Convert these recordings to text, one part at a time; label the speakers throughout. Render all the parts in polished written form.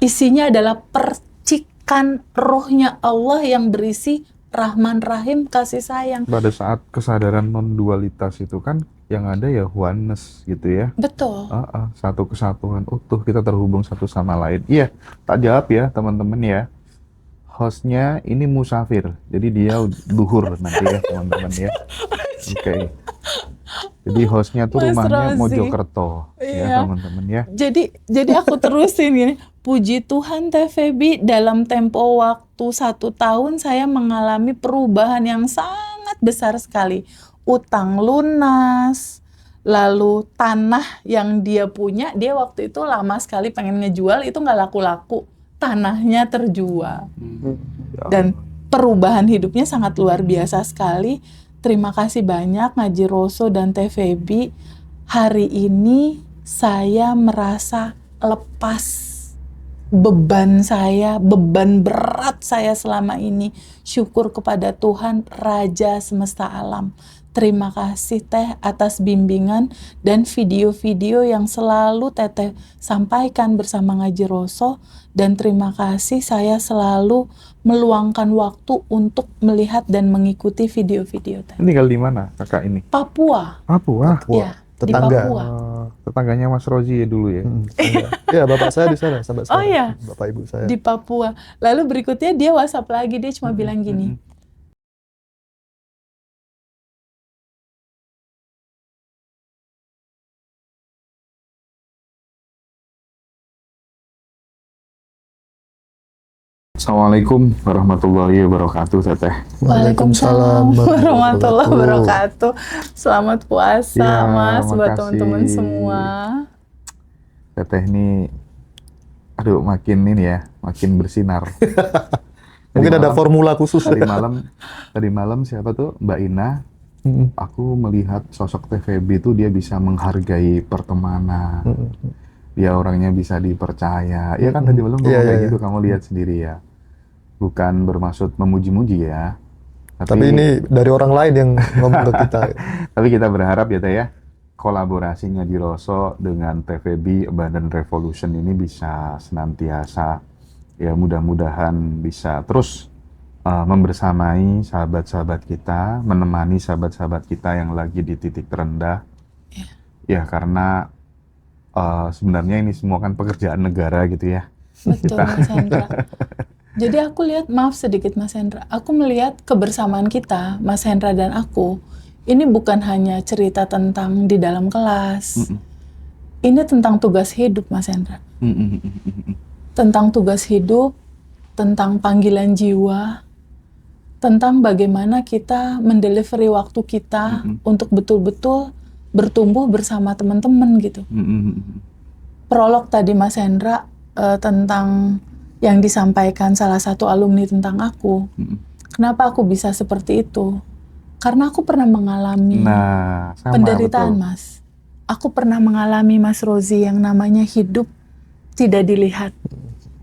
Speaker 1: isinya adalah percikan rohnya Allah yang berisi Rahman Rahim, kasih sayang.
Speaker 2: Pada saat kesadaran non-dualitas itu kan yang ada ya oneness gitu ya.
Speaker 1: Betul.
Speaker 2: Satu kesatuan utuh, kita terhubung satu sama lain. Iya, tak jawab ya teman-teman ya. Hostnya ini musafir, jadi dia duhur nanti ya teman-teman ya. Oke. Jadi hostnya tuh
Speaker 1: Mas
Speaker 2: rumahnya
Speaker 1: Rozi.
Speaker 2: Mojokerto ya
Speaker 1: Iya.
Speaker 2: teman-teman ya.
Speaker 1: Jadi aku terusin gini. Puji Tuhan Teh Feby, dalam tempo waktu 1 tahun saya mengalami perubahan yang sangat besar sekali. Utang lunas, lalu tanah yang dia punya, dia waktu itu lama sekali pengen ngejual, itu nggak laku-laku. Tanahnya terjual. Dan perubahan hidupnya sangat luar biasa sekali. Terima kasih banyak Ngaji Roso dan Teh Feby. Hari ini saya merasa lepas beban saya, beban berat saya selama ini. Syukur kepada Tuhan Raja Semesta Alam. Terima kasih Teh atas bimbingan dan video-video yang selalu Teteh sampaikan bersama Ngaji Roso. Dan terima kasih saya selalu meluangkan waktu untuk melihat dan mengikuti video-video Teh.
Speaker 2: Ini tinggal di mana kakak ini?
Speaker 1: Papua.
Speaker 2: Papua.
Speaker 1: Ya, di
Speaker 3: Tetangga.
Speaker 1: Papua.
Speaker 2: Tetangganya Mas Rozi ya dulu ya.
Speaker 3: Iya, bapak saya di sana, sahabat saya.
Speaker 1: Oh iya.
Speaker 3: Bapak ibu saya.
Speaker 1: Di Papua. Lalu berikutnya dia WhatsApp lagi, dia cuma bilang gini,
Speaker 2: Assalamualaikum warahmatullahi wabarakatuh Teteh.
Speaker 1: Waalaikumsalam warahmatullahi wabarakatuh. Selamat puasa
Speaker 2: Ya,
Speaker 1: Mas buat
Speaker 2: makasih.
Speaker 1: teman-teman semua.
Speaker 2: Teteh ini, aduh makin ini ya, makin bersinar.
Speaker 3: Mungkin ada formula khusus.
Speaker 2: Tadi malam siapa tuh Mbak Ina, aku melihat sosok Teh Feby itu dia bisa menghargai pertemanan. Dia orangnya bisa dipercaya. Iya kan tadi malam ngomong kayak gitu, kamu lihat sendiri ya. Bukan bermaksud memuji-muji ya.
Speaker 3: Tapi ini dari orang lain yang ngomong ke kita.
Speaker 2: Tapi kita berharap ya Teh ya, kolaborasinya di Roso dengan Teh Feby Abundant Revolution ini bisa senantiasa, ya mudah-mudahan bisa terus membersamai sahabat-sahabat kita, menemani sahabat-sahabat kita yang lagi di titik terendah. Ya karena sebenarnya ini semua kan pekerjaan negara gitu ya.
Speaker 1: Betul Mas Hendra. Jadi aku lihat, maaf sedikit Mas Hendra, aku melihat kebersamaan kita, Mas Hendra dan aku, ini bukan hanya cerita tentang di dalam kelas. Ini tentang tugas hidup Mas Hendra. Tentang tugas hidup, tentang panggilan jiwa, tentang bagaimana kita mendelivery waktu kita untuk betul-betul bertumbuh bersama teman-teman gitu. Prolog tadi Mas Hendra tentang yang disampaikan salah satu alumni tentang aku. Kenapa aku bisa seperti itu? Karena aku pernah mengalami penderitaan,
Speaker 2: betul.
Speaker 1: Mas. Aku pernah mengalami Mas Rozi yang namanya hidup tidak dilihat.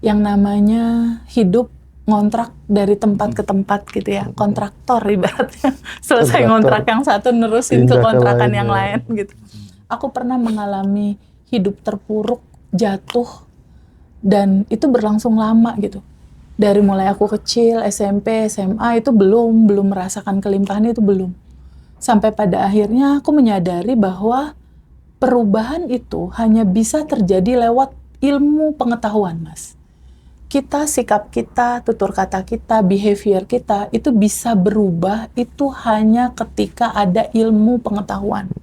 Speaker 1: Yang namanya hidup ngontrak dari tempat ke tempat gitu ya. Kontraktor ibaratnya. Selesai ngontrak yang satu nerusin ke kontrakan yang lain gitu. Aku pernah mengalami hidup terpuruk, jatuh, dan itu berlangsung lama gitu. Dari mulai aku kecil, SMP, SMA itu belum merasakan kelimpahan itu belum. Sampai pada akhirnya aku menyadari bahwa perubahan itu hanya bisa terjadi lewat ilmu pengetahuan, Mas. Kita, sikap kita, tutur kata kita, behavior kita itu bisa berubah itu hanya ketika ada ilmu pengetahuan.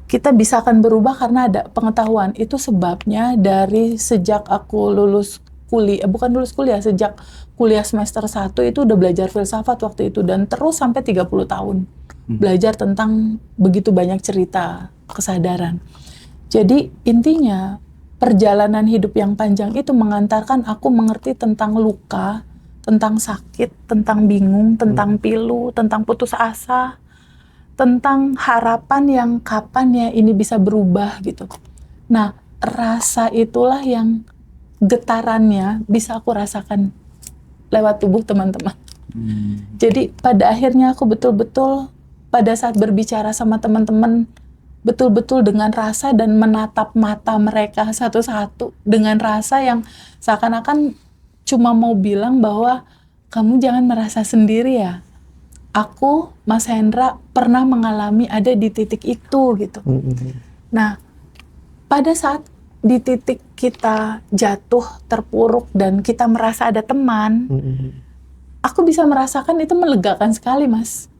Speaker 1: Kita bisa akan berubah karena ada pengetahuan. Itu sebabnya dari sejak aku lulus kuliah, bukan lulus kuliah, sejak kuliah semester 1 itu udah belajar filsafat waktu itu. Dan terus sampai 30 tahun. Belajar tentang begitu banyak cerita, kesadaran. Jadi intinya, perjalanan hidup yang panjang itu mengantarkan aku mengerti tentang luka, tentang sakit, tentang bingung, tentang pilu, tentang putus asa, tentang harapan yang kapan ya ini bisa berubah gitu. Nah, rasa itulah yang getarannya bisa aku rasakan lewat tubuh teman-teman. Jadi pada akhirnya aku betul-betul pada saat berbicara sama teman-teman betul-betul dengan rasa dan menatap mata mereka satu-satu dengan rasa yang seakan-akan cuma mau bilang bahwa kamu jangan merasa sendiri ya. Aku, Mas Hendra, pernah mengalami ada di titik itu gitu. Nah, pada saat di titik kita jatuh, terpuruk, dan kita merasa ada teman, aku bisa merasakan itu melegakan sekali, Mas.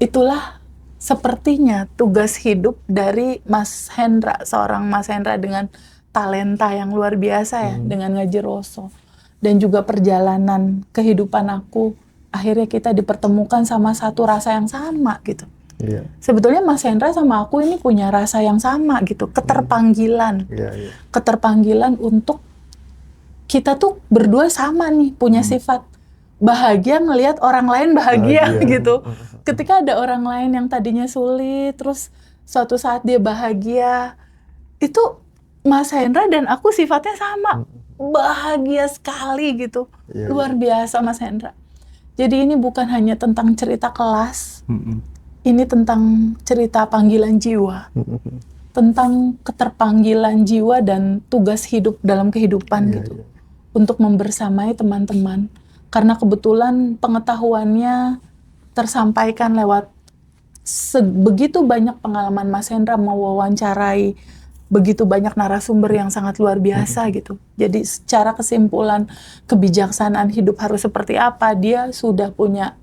Speaker 1: Itulah sepertinya tugas hidup dari Mas Hendra, seorang Mas Hendra dengan talenta yang luar biasa ya, dengan ngaji Roso. Dan juga perjalanan kehidupan aku, akhirnya kita dipertemukan sama satu rasa yang sama gitu.
Speaker 3: Iya.
Speaker 1: Sebetulnya Mas Hendra sama aku ini punya rasa yang sama gitu, keterpanggilan.
Speaker 3: Iya.
Speaker 1: Keterpanggilan untuk kita tuh berdua sama nih, punya sifat bahagia ngelihat orang lain bahagia gitu. Ketika ada orang lain yang tadinya sulit, terus suatu saat dia bahagia, itu Mas Hendra dan aku sifatnya sama, bahagia sekali gitu.
Speaker 3: Iya,
Speaker 1: Luar biasa Mas Hendra. Jadi ini bukan hanya tentang cerita kelas, ini tentang cerita panggilan jiwa, tentang keterpanggilan jiwa dan tugas hidup dalam kehidupan gitu, untuk membersamai teman-teman. Karena kebetulan pengetahuannya tersampaikan lewat begitu banyak pengalaman Mas Hendra mewawancarai begitu banyak narasumber yang sangat luar biasa gitu. Jadi secara kesimpulan kebijaksanaan hidup harus seperti apa, dia sudah punya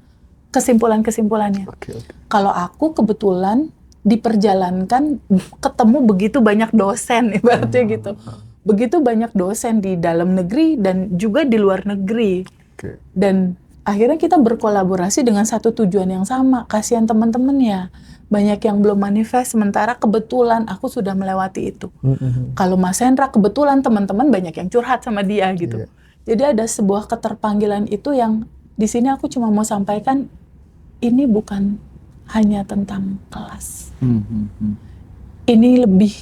Speaker 1: kesimpulan-kesimpulannya. Kalau aku kebetulan diperjalankan ketemu begitu banyak dosen ibaratnya gitu. Begitu banyak dosen di dalam negeri dan juga di luar negeri. Dan akhirnya kita berkolaborasi dengan satu tujuan yang sama. Kasihan teman-teman ya, banyak yang belum manifest, sementara kebetulan aku sudah melewati itu. Kalau Mas Hendra kebetulan teman-teman banyak yang curhat sama dia gitu. Jadi ada sebuah keterpanggilan itu yang di sini aku cuma mau sampaikan, ini bukan hanya tentang kelas. Ini lebih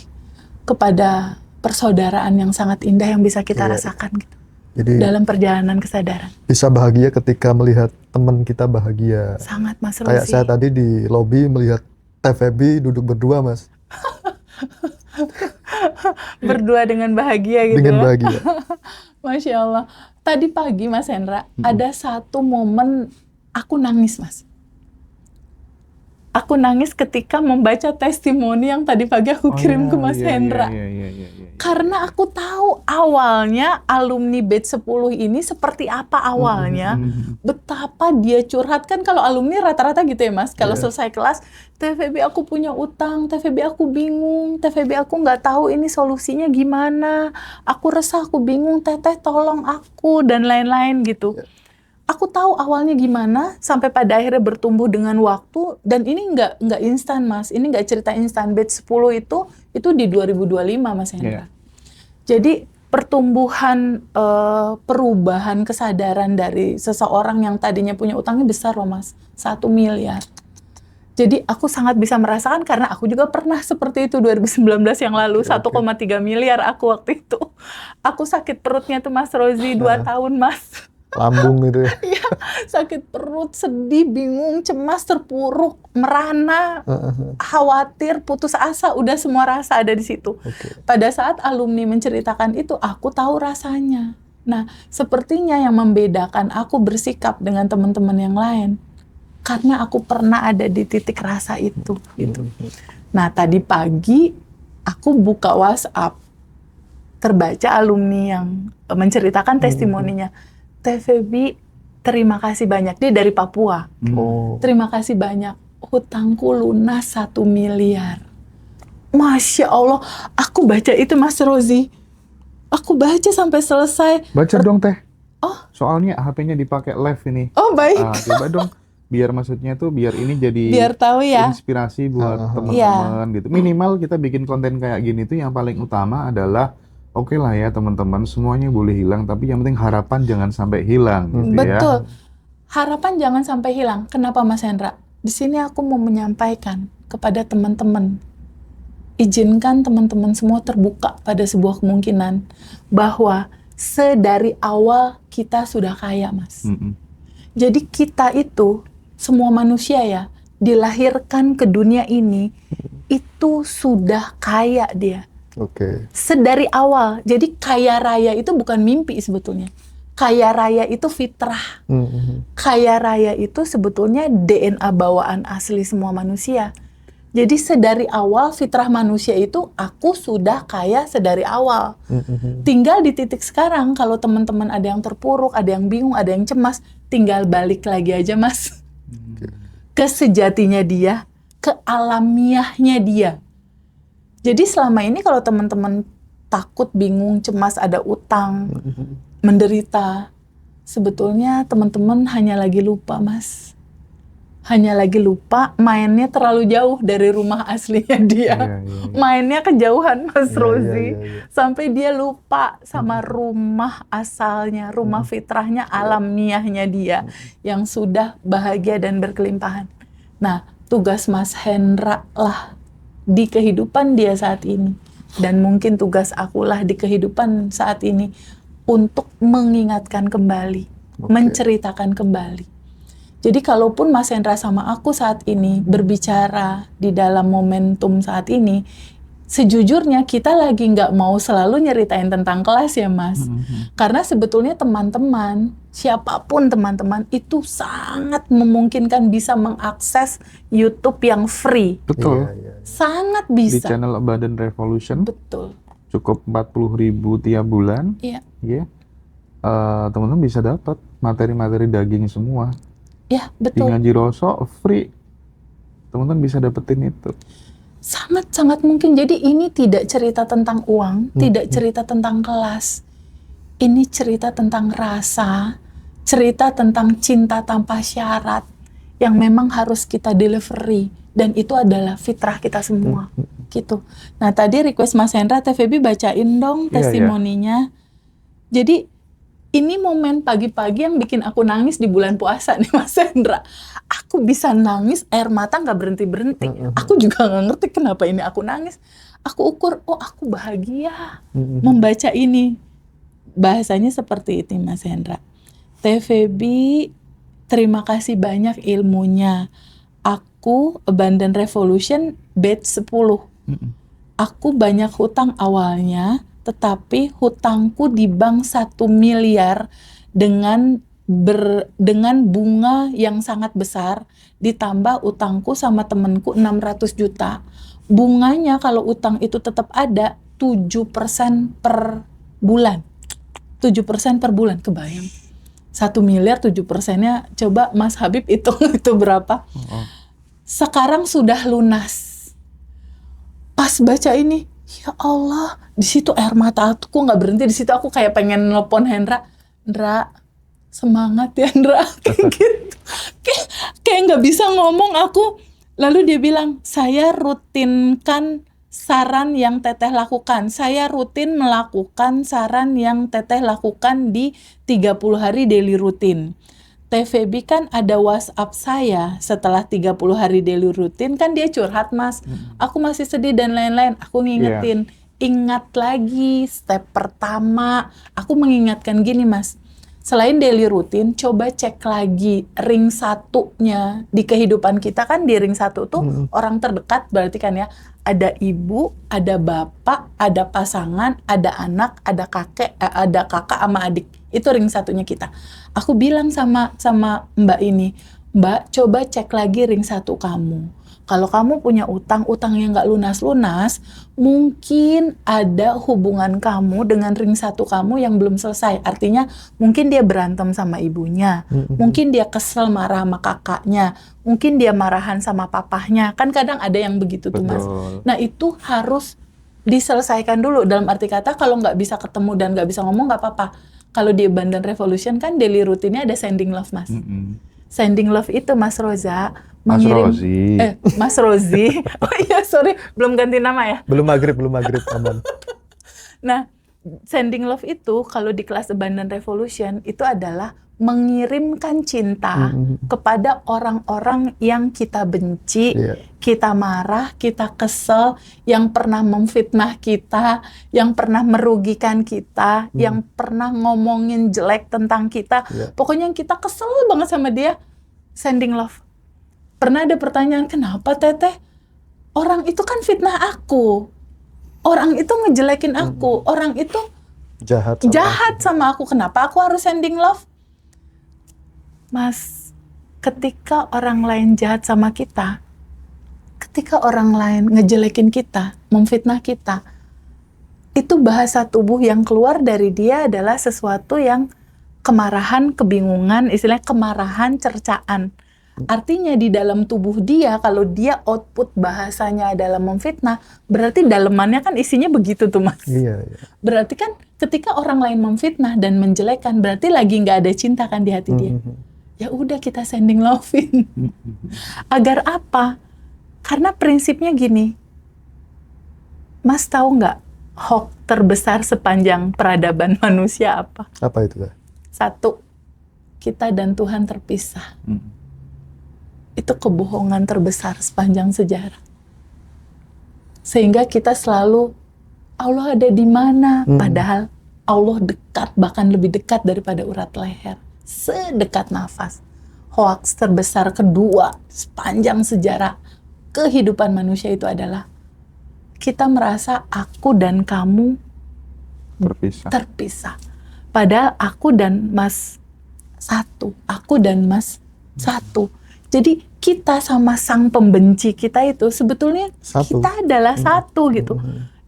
Speaker 1: kepada persaudaraan yang sangat indah yang bisa kita rasakan gitu.
Speaker 3: Jadi
Speaker 1: dalam perjalanan kesadaran.
Speaker 3: Bisa bahagia ketika melihat teman kita bahagia.
Speaker 1: Sangat Mas Rozi.
Speaker 3: Kayak saya tadi di lobi melihat Teh Feby duduk berdua, Mas.
Speaker 1: Berdua dengan bahagia gitu.
Speaker 3: Dengan
Speaker 1: ya.
Speaker 3: bahagia.
Speaker 1: Masya Allah. Tadi pagi Mas Hendra, ada satu momen aku nangis, Mas. Aku nangis ketika membaca testimoni yang tadi pagi aku kirim ke Mas Hendra. Karena aku tahu awalnya alumni batch 10 ini seperti apa awalnya. Betapa dia curhat, kan kalau alumni rata-rata gitu ya Mas. Kalau selesai kelas, Teh Feby aku punya utang, Teh Feby aku bingung, Teh Feby aku nggak tahu ini solusinya gimana. Aku resah, aku bingung, Teteh tolong aku, dan lain-lain gitu. Aku tahu awalnya gimana, sampai pada akhirnya bertumbuh dengan waktu, dan ini nggak instan Mas, ini nggak cerita instan. Batch 10 itu di 2025 Mas Hendra. Jadi pertumbuhan, perubahan kesadaran dari seseorang yang tadinya punya utangnya besar loh Mas, 1 miliar. Jadi aku sangat bisa merasakan karena aku juga pernah seperti itu 2019 yang lalu, 1,3 miliar aku waktu itu. Aku sakit perutnya tuh Mas Rozi 2 tahun Mas.
Speaker 3: Lambung gitu ya.
Speaker 1: Iya, sakit perut, sedih, bingung, cemas, terpuruk, merana, khawatir, putus asa, udah semua rasa ada di situ. Pada saat alumni menceritakan itu, aku tahu rasanya. Nah, sepertinya yang membedakan aku bersikap dengan teman-teman yang lain, karena aku pernah ada di titik rasa itu. Gitu. Nah, tadi pagi aku buka WhatsApp, terbaca alumni yang menceritakan testimoninya. Teh Feby, terima kasih banyak. Dia dari Papua. Terima kasih banyak. Hutangku lunas 1 miliar. Masya Allah, aku baca itu Mas Rozi. Aku baca sampai selesai.
Speaker 2: Baca dong Teh.
Speaker 1: Oh.
Speaker 2: Soalnya HP-nya dipakai live ini.
Speaker 1: Oh baik.
Speaker 2: Coba dong. Biar maksudnya tuh biar ini jadi
Speaker 1: biar tahu ya.
Speaker 2: Inspirasi buat teman-teman gitu. Minimal kita bikin konten kayak gini tuh yang paling utama adalah oke lah ya teman-teman, semuanya boleh hilang, tapi yang penting harapan jangan sampai hilang. Gitu
Speaker 1: Betul.
Speaker 2: Ya.
Speaker 1: Harapan jangan sampai hilang. Kenapa Mas Hendra? Di sini aku mau menyampaikan kepada teman-teman, izinkan teman-teman semua terbuka pada sebuah kemungkinan bahwa sedari awal kita sudah kaya, Mas. Jadi kita itu, semua manusia ya, dilahirkan ke dunia ini itu sudah kaya dia.
Speaker 3: Oke.
Speaker 1: Sedari awal. Jadi kaya raya itu bukan mimpi sebetulnya. Kaya raya itu fitrah. Kaya raya itu sebetulnya DNA bawaan asli semua manusia. Jadi sedari awal fitrah manusia itu aku sudah kaya sedari awal. Tinggal di titik sekarang kalau teman-teman ada yang terpuruk, ada yang bingung, ada yang cemas, tinggal balik lagi aja Mas. Ke sejatinya dia, ke alamiahnya dia. Jadi selama ini kalau teman-teman takut, bingung, cemas, ada utang, menderita, sebetulnya teman-teman hanya lagi lupa Mas. Hanya lagi lupa mainnya terlalu jauh dari rumah aslinya dia. Mainnya kejauhan Mas Rozi. Sampai dia lupa sama rumah asalnya, rumah fitrahnya, alamiahnya dia. Yang sudah bahagia dan berkelimpahan. Nah, tugas Mas Hendra lah di kehidupan dia saat ini. Dan mungkin tugas akulah di kehidupan saat ini. Untuk mengingatkan kembali, menceritakan kembali. Jadi kalaupun Mas Hendra sama aku saat ini berbicara di dalam momentum saat ini, sejujurnya kita lagi nggak mau selalu nyeritain tentang kelas ya Mas. Karena sebetulnya teman-teman, siapapun teman-teman itu sangat memungkinkan bisa mengakses YouTube yang free.
Speaker 2: Betul.
Speaker 1: Sangat
Speaker 2: Di
Speaker 1: bisa.
Speaker 2: channel Abundant Revolution.
Speaker 1: Betul.
Speaker 2: Cukup 40.000 tiap bulan.
Speaker 1: Iya.
Speaker 2: Ya. Teman-teman bisa dapat materi-materi daging semua.
Speaker 1: Ya,
Speaker 2: Di
Speaker 1: betul.
Speaker 2: Ngaji Roso free. Teman-teman bisa dapetin itu.
Speaker 1: Sangat-sangat mungkin. Jadi ini tidak cerita tentang uang, tidak cerita tentang kelas. Ini cerita tentang rasa, cerita tentang cinta tanpa syarat yang memang harus kita delivery. Dan itu adalah fitrah kita semua. Gitu. Nah tadi request Mas Hendra, TVB bacain dong testimoninya. Jadi ini momen pagi-pagi yang bikin aku nangis di bulan puasa nih Mas Hendra. Aku bisa nangis, air mata nggak berhenti-berhenti. Aku juga nggak ngerti kenapa ini aku nangis. Aku ukur, oh aku bahagia membaca ini. Bahasanya seperti itu Mas Hendra. TVB, terima kasih banyak ilmunya. Aku Abundant Revolution batch 10. Aku banyak hutang awalnya, tetapi hutangku di bank 1 miliar dengan bunga yang sangat besar, ditambah utangku sama temenku 600 juta. Bunganya kalau utang itu tetap ada 7% per bulan. 7% per bulan, kebayang. 1 miliar 7%-nya, coba Mas Habib hitung itu berapa. Sekarang sudah lunas. Pas baca ini, ya Allah, di situ air mata aku nggak berhenti. Di situ aku kayak pengen nelpon Hendra, semangat ya Hendra, kayak gitu. Kayak nggak bisa ngomong aku. Lalu dia bilang, saya rutinkan saran yang Teteh lakukan. Saya rutin melakukan saran yang Teteh lakukan di 30 hari daily rutin. TVB kan ada WhatsApp saya setelah 30 hari daily rutin, kan dia curhat Mas. Aku masih sedih dan lain-lain. Aku ngingetin, ingat lagi step pertama. Aku mengingatkan gini Mas. Selain daily rutin, coba cek lagi ring 1-nya di kehidupan kita. Kan di ring 1 tuh orang terdekat berarti kan ya. Ada ibu, ada bapak, ada pasangan, ada anak, ada kakek, ada kakak sama adik. Itu ring 1-nya kita. Aku bilang sama Mbak ini, Mbak coba cek lagi ring 1 kamu. Kalau kamu punya utang yang nggak lunas-lunas, mungkin ada hubungan kamu dengan ring 1 kamu yang belum selesai. Artinya mungkin dia berantem sama ibunya, mungkin dia kesel marah sama kakaknya, mungkin dia marahan sama papahnya. Kan kadang ada yang begitu tuh Mas. Nah itu harus diselesaikan dulu. Dalam arti kata kalau nggak bisa ketemu dan nggak bisa ngomong nggak apa-apa. Kalau di Abundant Revolution kan daily rutinnya ada sending love Mas. Sending love itu Mas Roza mengirim Mas Rozi. Oh iya sorry, belum ganti nama ya.
Speaker 3: Belum maghrib aman.
Speaker 1: Nah, sending love itu kalau di kelas Abundant Revolution itu adalah mengirimkan cinta kepada orang-orang yang kita benci, kita marah, kita kesel, yang pernah memfitnah kita, yang pernah merugikan kita, yang pernah ngomongin jelek tentang kita. Pokoknya yang kita kesel banget sama dia, sending love. Pernah ada pertanyaan, kenapa Teteh? Orang itu kan fitnah aku. Orang itu ngejelekin aku. Orang itu
Speaker 3: Jahat
Speaker 1: sama aku. Kenapa aku harus sending love? Mas, ketika orang lain jahat sama kita, ketika orang lain ngejelekin kita, memfitnah kita, itu bahasa tubuh yang keluar dari dia adalah sesuatu yang kemarahan, kebingungan, istilahnya kemarahan, cercaan. Artinya di dalam tubuh dia, kalau dia output bahasanya adalah memfitnah, berarti dalemannya kan isinya begitu tuh Mas.
Speaker 3: Iya.
Speaker 1: Berarti kan ketika orang lain memfitnah dan menjelekkan, berarti lagi nggak ada cinta kan di hati dia. Ya udah kita sending loving. Agar apa? Karena prinsipnya gini, Mas tahu nggak hoax terbesar sepanjang peradaban manusia apa?
Speaker 3: Apa itu, Teh?
Speaker 1: 1, kita dan Tuhan terpisah. Itu kebohongan terbesar sepanjang sejarah. Sehingga kita selalu, Allah ada di mana? Padahal Allah dekat, bahkan lebih dekat daripada urat leher. Sedekat nafas. Hoax terbesar kedua sepanjang sejarah kehidupan manusia itu adalah kita merasa aku dan kamu terpisah. Padahal aku dan Mas satu. Aku dan Mas satu. Jadi kita sama sang pembenci kita itu sebetulnya kita adalah satu gitu.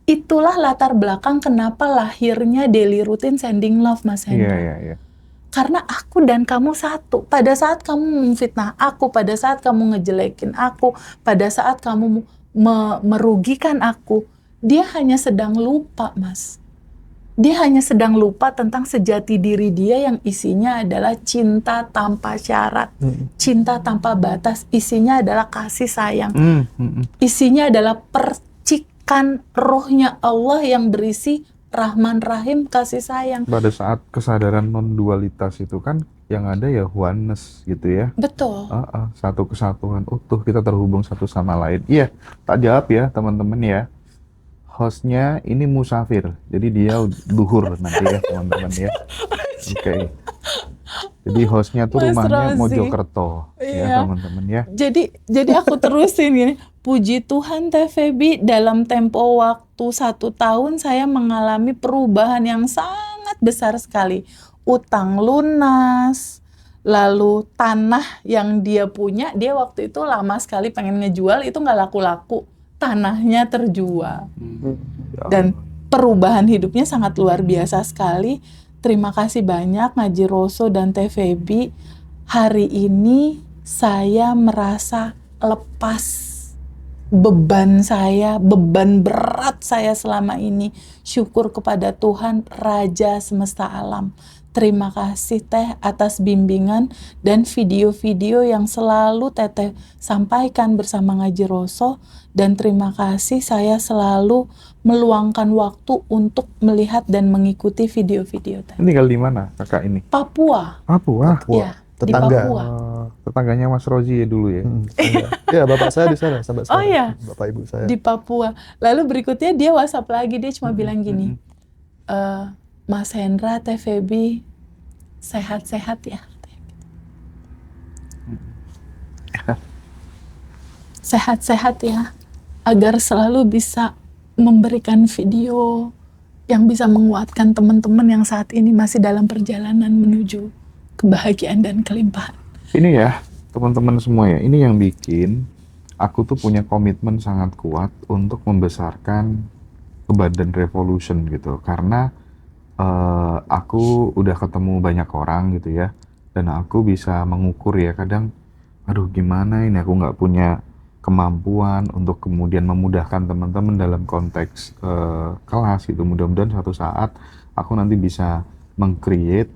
Speaker 1: Itulah latar belakang kenapa lahirnya daily routine sending love, Mas Hendra.
Speaker 2: Iya.
Speaker 1: Karena aku dan kamu satu. Pada saat kamu memfitnah aku, pada saat kamu ngejelekin aku, pada saat kamu merugikan aku, dia hanya sedang lupa, Mas. Dia hanya sedang lupa tentang sejati diri dia yang isinya adalah cinta tanpa syarat, cinta tanpa batas, isinya adalah kasih sayang, isinya adalah percikan rohnya Allah yang berisi Rahman Rahim kasih sayang.
Speaker 2: Pada saat kesadaran non-dualitas itu kan yang ada ya oneness gitu ya.
Speaker 1: Betul.
Speaker 2: Satu kesatuan utuh, kita terhubung satu sama lain. Iya, tak jawab ya teman-teman ya. Hostnya ini musafir, jadi dia duhur nanti ya teman-teman ya. Oke. Jadi hostnya tuh
Speaker 1: Mas
Speaker 2: rumahnya
Speaker 1: Rozi.
Speaker 2: Mojokerto
Speaker 1: Iya.
Speaker 2: ya teman-teman ya.
Speaker 1: Jadi aku terusin gini. Puji Tuhan Teh Feby, dalam tempo waktu 1 tahun saya mengalami perubahan yang sangat besar sekali. Utang lunas, lalu tanah yang dia punya, dia waktu itu lama sekali pengen ngejual, itu nggak laku-laku. Tanahnya terjual. Dan perubahan hidupnya sangat luar biasa sekali. Terima kasih banyak Ngaji Roso dan Teh Feby. Hari ini saya merasa lepas beban saya, beban berat saya selama ini. Syukur kepada Tuhan Raja semesta alam. Terima kasih Teh atas bimbingan dan video-video yang selalu Teteh sampaikan bersama Ngaji Roso. Dan terima kasih saya selalu meluangkan waktu untuk melihat dan mengikuti video-video Teh.
Speaker 2: Ini tinggal di mana kakak ini?
Speaker 1: Papua.
Speaker 2: Papua.
Speaker 1: Ya, di
Speaker 3: Tetangga.
Speaker 1: Papua.
Speaker 2: Tetangganya Mas Rozi ya dulu ya.
Speaker 3: Iya, bapak saya di sana sampai sekarang.
Speaker 1: Oh iya.
Speaker 3: Bapak ibu saya.
Speaker 1: Di Papua. Lalu berikutnya dia WhatsApp lagi, dia cuma bilang gini, Mas Hendra, Teh Feby, sehat-sehat ya. Sehat-sehat ya, agar selalu bisa memberikan video yang bisa menguatkan teman-teman yang saat ini masih dalam perjalanan menuju kebahagiaan dan kelimpahan.
Speaker 2: Ini ya, teman-teman semua ya, ini yang bikin aku tuh punya komitmen sangat kuat untuk membesarkan Badan Revolution gitu. Karena aku udah ketemu banyak orang gitu ya, dan aku bisa mengukur ya kadang, aduh gimana ini aku nggak punya kemampuan untuk kemudian memudahkan teman-teman dalam konteks kelas gitu. Mudah-mudahan suatu saat aku nanti bisa meng-create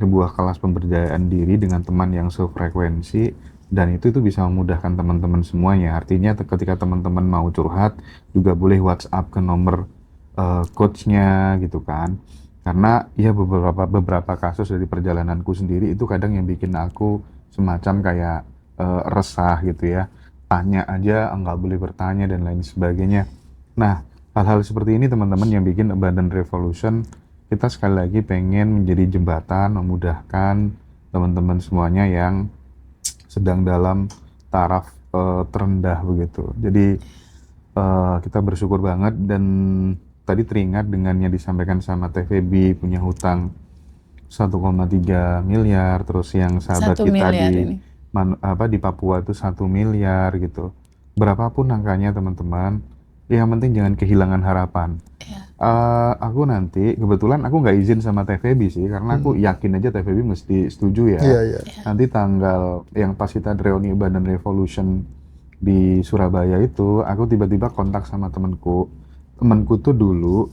Speaker 2: sebuah kelas pemberdayaan diri dengan teman yang sefrekuensi, dan itu bisa memudahkan teman-teman semuanya. Artinya ketika teman-teman mau curhat juga boleh WhatsApp ke nomor coachnya gitu kan. Karena ya beberapa kasus dari perjalananku sendiri itu kadang yang bikin aku semacam kayak resah gitu ya. Tanya aja nggak boleh bertanya dan lain sebagainya. Nah, hal-hal seperti ini teman-teman yang bikin Badan Revolution, kita sekali lagi pengen menjadi jembatan memudahkan teman-teman semuanya yang sedang dalam taraf terendah begitu. Jadi kita bersyukur banget, dan tadi teringat dengan yang disampaikan sama TVB punya hutang 1,3 miliar, terus yang sahabat
Speaker 1: 1
Speaker 2: kita
Speaker 1: miliar
Speaker 2: di
Speaker 1: ini.
Speaker 2: di Papua itu 1 miliar gitu. Berapapun angkanya teman-teman, yang penting jangan kehilangan harapan.
Speaker 1: Ya.
Speaker 2: Aku nanti, kebetulan aku nggak izin sama TVB sih, karena aku yakin aja TVB mesti setuju ya.
Speaker 3: Iya, iya.
Speaker 2: Nanti tanggal yang pas kita reuni Abundant Revolution di Surabaya itu, aku tiba-tiba kontak sama temenku. Temenku tuh dulu,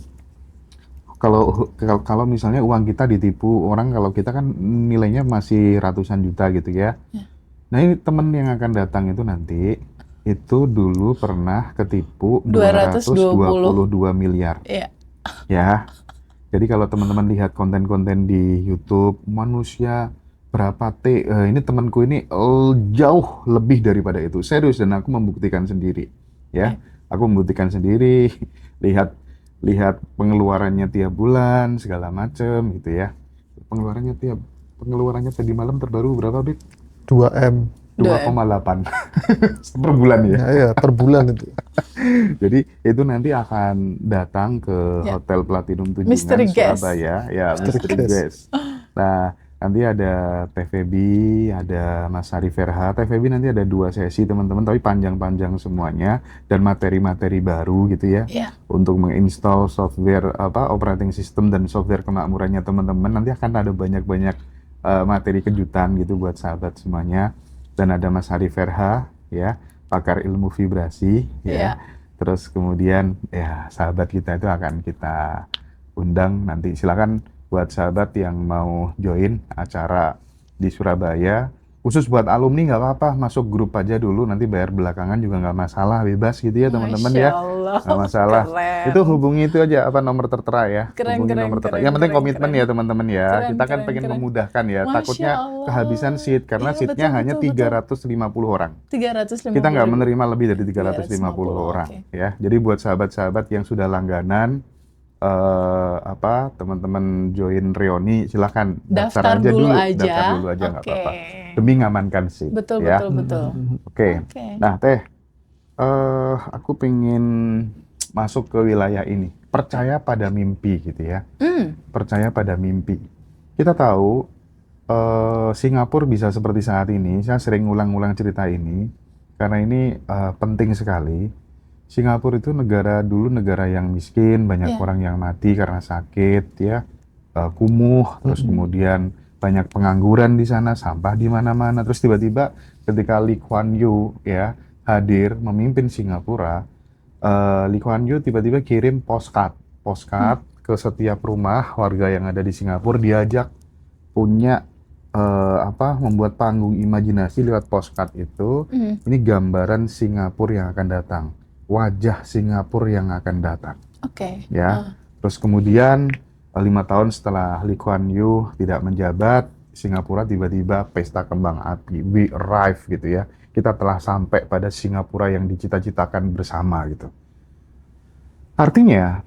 Speaker 2: kalau misalnya uang kita ditipu orang, kalau kita kan nilainya masih ratusan juta gitu ya. Nah ini temen yang akan datang itu nanti, itu dulu pernah ketipu 222 miliar.
Speaker 1: Iya.
Speaker 2: Ya, jadi kalau teman-teman lihat konten-konten di YouTube, manusia berapa ini temanku ini jauh lebih daripada itu, serius, dan aku membuktikan sendiri, ya, aku membuktikan sendiri, lihat pengeluarannya tiap bulan segala macem gitu ya, pengeluarannya tadi malam terbaru berapa, Bit?
Speaker 3: 2M.
Speaker 2: 2,8 per bulan ya.
Speaker 3: Iya, per bulan itu.
Speaker 2: Jadi itu nanti akan datang ke Hotel Platinum Tunjungan
Speaker 1: Mystery guest.
Speaker 2: Surabaya, ya,
Speaker 3: Mystery
Speaker 2: Mystery guest. Nah, nanti ada TVB, ada Mas Ari Verha. TVB nanti ada 2 sesi teman-teman, tapi panjang-panjang semuanya, dan materi-materi baru gitu ya.
Speaker 1: Iya.
Speaker 2: Untuk menginstall software operating system dan software kemakmurannya teman-teman. Nanti akan ada banyak-banyak materi kejutan gitu buat sahabat semuanya. Dan ada Mas Ari Verha, ya, pakar ilmu vibrasi, ya. Terus kemudian ya sahabat kita itu akan kita undang nanti. Silakan buat sahabat yang mau join acara di Surabaya. Khusus buat alumni nggak apa-apa, masuk grup aja dulu, nanti bayar belakangan juga nggak masalah, bebas gitu ya teman-teman ya. Nggak masalah.
Speaker 1: Keren.
Speaker 2: Itu hubungi itu aja, nomor tertera ya. Hubungi nomor tertera. Yang penting komitmen ya teman-teman ya. Kita kan pengen memudahkan ya.
Speaker 1: Masya
Speaker 2: Takutnya
Speaker 1: Allah.
Speaker 2: kehabisan seat karena
Speaker 1: Iya,
Speaker 2: seatnya
Speaker 1: betul,
Speaker 2: hanya
Speaker 1: betul,
Speaker 2: 350 orang.
Speaker 1: 350.
Speaker 2: Kita nggak menerima lebih dari 350
Speaker 1: 350
Speaker 2: orang
Speaker 1: oke.
Speaker 2: ya. Jadi buat sahabat-sahabat yang sudah langganan teman-teman join reuni, silakan
Speaker 1: Daftar dulu aja.
Speaker 2: Daftar dulu aja nggak
Speaker 1: Oke.
Speaker 2: apa-apa. Demi ngamankan sih.
Speaker 1: Betul,
Speaker 2: ya.
Speaker 1: betul.
Speaker 2: Oke.
Speaker 1: Oke.
Speaker 2: Nah, Teh, aku pengen masuk ke wilayah ini. Percaya pada mimpi gitu ya. Percaya pada mimpi. Kita tahu Singapura bisa seperti saat ini. Saya sering ulang-ulang cerita ini karena ini penting sekali. Singapura itu dulu negara yang miskin, banyak orang yang mati karena sakit, ya, kumuh, terus kemudian banyak pengangguran di sana, sampah di mana-mana. Terus tiba-tiba ketika Lee Kuan Yew ya hadir memimpin Singapura, Lee Kuan Yew tiba-tiba kirim postcard ke setiap rumah warga yang ada di Singapura, diajak punya membuat panggung imajinasi lewat postcard itu. Ini gambaran Singapura yang akan datang. Wajah Singapura yang akan datang.
Speaker 1: Oke.
Speaker 2: Ya. Terus kemudian 5 tahun setelah Lee Kuan Yew tidak menjabat, Singapura tiba-tiba pesta kembang api. We arrive gitu ya. Kita telah sampai pada Singapura yang dicita-citakan bersama gitu. Artinya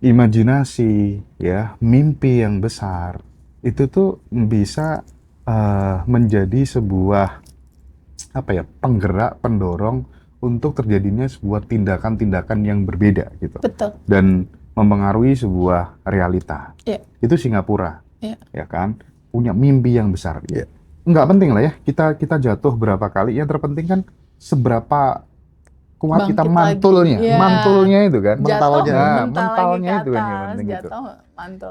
Speaker 2: imajinasi ya, mimpi yang besar itu tuh bisa menjadi sebuah penggerak, pendorong untuk terjadinya sebuah tindakan-tindakan yang berbeda gitu.
Speaker 1: Betul.
Speaker 2: Dan mempengaruhi sebuah realita. Itu Singapura. Ya kan? Punya mimpi yang besar. Nggak penting lah ya, kita jatuh berapa kali. Yang terpenting kan seberapa kuat kita mantulnya. Mantulnya itu kan. Mentalnya itu kan yang penting itu.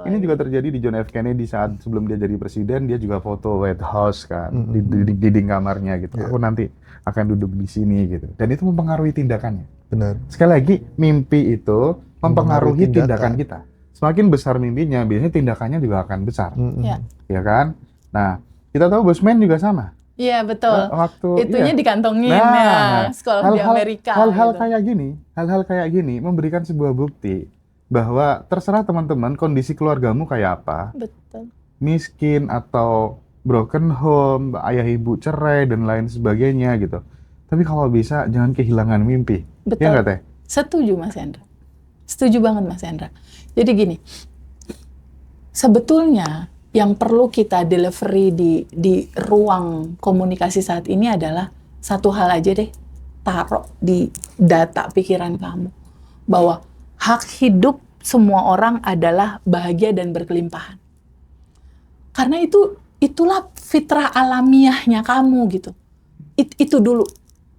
Speaker 2: Ini juga terjadi di John F. Kennedy saat sebelum dia jadi presiden, dia juga foto White House kan, di dinding kamarnya gitu. Aku nanti akan duduk di sini gitu. Dan itu mempengaruhi tindakannya.
Speaker 3: Benar.
Speaker 2: Sekali lagi, mimpi itu mempengaruhi tindakan kita. Semakin besar mimpinya, biasanya tindakannya juga akan besar. Ya kan? Nah, kita tahu Bosman juga sama.
Speaker 1: Iya, betul. Itunya dikantongin sekolah di Amerika.
Speaker 2: Hal-hal kayak gini memberikan sebuah bukti bahwa terserah teman-teman kondisi keluargamu kayak apa.
Speaker 1: Betul.
Speaker 2: Miskin atau broken home, ayah ibu cerai dan lain sebagainya gitu. Tapi kalau bisa jangan kehilangan mimpi.
Speaker 1: Betul.
Speaker 2: Ya nggak, Teh?
Speaker 1: Setuju, Mas Hendra. Setuju banget, Mas Hendra. Jadi gini, sebetulnya yang perlu kita delivery di ruang komunikasi saat ini adalah satu hal aja deh. taruh di data pikiran kamu bahwa hak hidup semua orang adalah bahagia dan berkelimpahan. Karena itulah fitrah alamiahnya kamu gitu. Itu dulu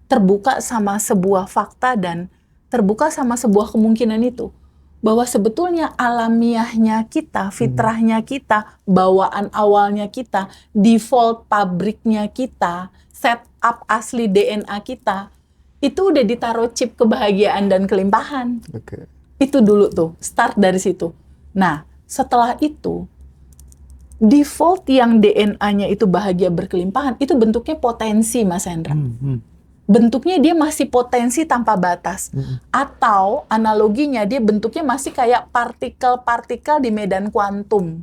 Speaker 1: terbuka sama sebuah fakta dan terbuka sama sebuah kemungkinan itu. Bahwa sebetulnya alamiahnya kita, fitrahnya kita, bawaan awalnya kita, default pabriknya kita, setup asli DNA kita, itu udah ditaruh chip kebahagiaan dan kelimpahan.
Speaker 3: Oke.
Speaker 1: Itu dulu tuh, start dari situ. Nah, setelah itu, default yang DNA-nya itu bahagia berkelimpahan, itu bentuknya potensi, Mas Hendra. Bentuknya dia masih potensi tanpa batas. Atau analoginya dia bentuknya masih kayak partikel-partikel di medan kuantum.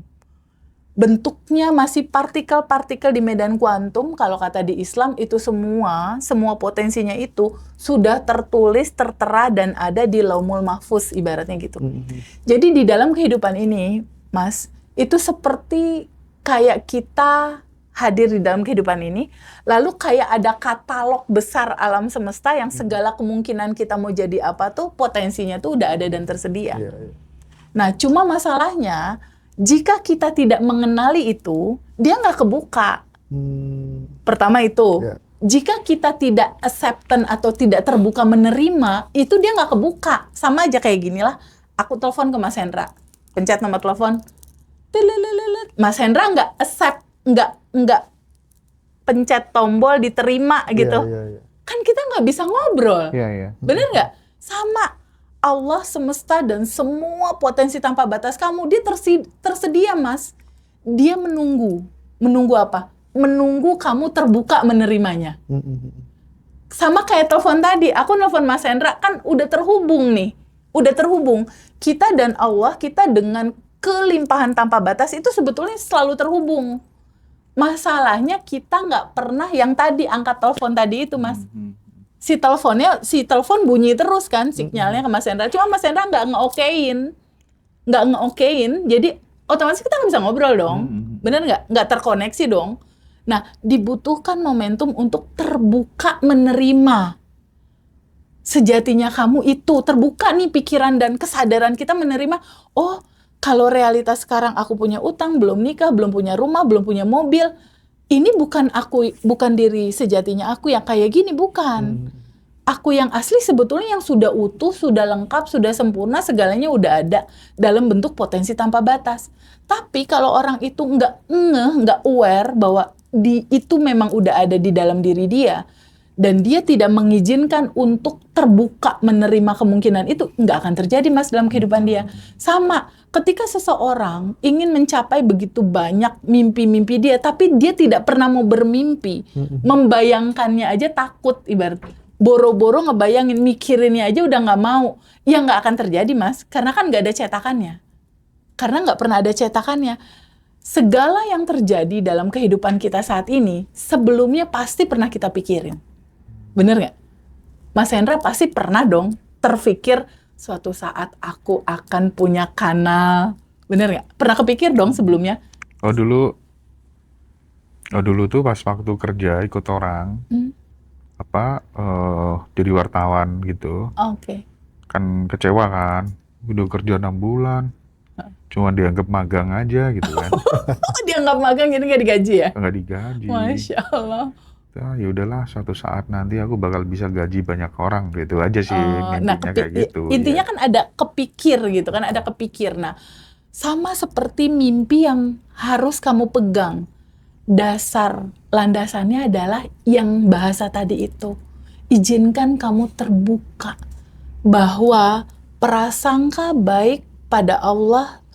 Speaker 1: Bentuknya masih partikel-partikel di medan kuantum. Kalau kata di Islam itu semua potensinya itu sudah tertulis, tertera dan ada di Laumul Mahfuz ibaratnya gitu. Jadi di dalam kehidupan ini, Mas, itu seperti kayak kita hadir di dalam kehidupan ini, lalu kayak ada katalog besar alam semesta yang segala kemungkinan kita mau jadi apa tuh potensinya tuh udah ada dan tersedia. Nah, cuma masalahnya jika kita tidak mengenali itu, dia nggak kebuka. Pertama itu, jika kita tidak acceptance atau tidak terbuka menerima, itu dia nggak kebuka. Sama aja kayak gini lah, aku telepon ke Mas Hendra, pencet nomor telepon, Mas Hendra nggak accept, nggak pencet tombol diterima gitu. Kan kita nggak bisa ngobrol. Bener nggak? Sama Allah semesta dan semua potensi tanpa batas kamu, dia tersedia, Mas. Dia menunggu. Menunggu apa? Menunggu kamu terbuka menerimanya. Sama kayak telepon tadi, aku nelfon Mas Hendra, kan udah terhubung nih. Udah terhubung. Kita dan Allah, kita dengan kelimpahan tanpa batas itu sebetulnya selalu terhubung. Masalahnya kita nggak pernah yang tadi angkat telepon tadi itu, Mas. Si telepon bunyi terus kan sinyalnya ke Mas Hendra. Cuma Mas Hendra nggak nge-okein, jadi otomatis kita nggak bisa ngobrol dong. Bener nggak? Nggak terkoneksi dong. Nah, dibutuhkan momentum untuk terbuka menerima. Sejatinya kamu itu terbuka nih pikiran dan kesadaran kita menerima, oh kalau realitas sekarang aku punya utang, belum nikah, belum punya rumah, belum punya mobil, ini bukan diri sejatinya aku yang kayak gini, bukan. Aku yang asli sebetulnya yang sudah utuh, sudah lengkap, sudah sempurna, segalanya udah ada dalam bentuk potensi tanpa batas. Tapi kalau orang itu nggak aware bahwa itu memang udah ada di dalam diri dia, dan dia tidak mengizinkan untuk terbuka menerima kemungkinan itu, nggak akan terjadi, Mas, dalam kehidupan dia. Sama, ketika seseorang ingin mencapai begitu banyak mimpi-mimpi dia, tapi dia tidak pernah mau bermimpi, membayangkannya aja takut, ibarat boro-boro ngebayangin, mikirinnya aja udah nggak mau, ya nggak akan terjadi, Mas, karena kan nggak ada cetakannya. Karena nggak pernah ada cetakannya. Segala yang terjadi dalam kehidupan kita saat ini, sebelumnya pasti pernah kita pikirin. Bener nggak? Mas Hendra pasti pernah dong terpikir suatu saat aku akan punya kanal. Bener nggak? Pernah kepikir dong sebelumnya?
Speaker 2: Oh dulu tuh pas waktu kerja ikut orang, jadi wartawan gitu.
Speaker 1: Oke.
Speaker 2: Kan kecewa kan, udah kerja 6 bulan, cuma dianggap magang aja gitu kan.
Speaker 1: Dianggap magang jadi nggak digaji ya?
Speaker 2: Nggak digaji.
Speaker 1: Masya Allah.
Speaker 2: Ya udahlah, suatu saat nanti aku bakal bisa gaji banyak orang, gitu aja sih mimpinya kayak gitu.
Speaker 1: Intinya kan ada kepikir gitu kan, ada kepikir. Nah, sama seperti mimpi yang harus kamu pegang. Dasar landasannya adalah yang bahasa tadi itu. Izinkan kamu terbuka bahwa prasangka baik pada Allah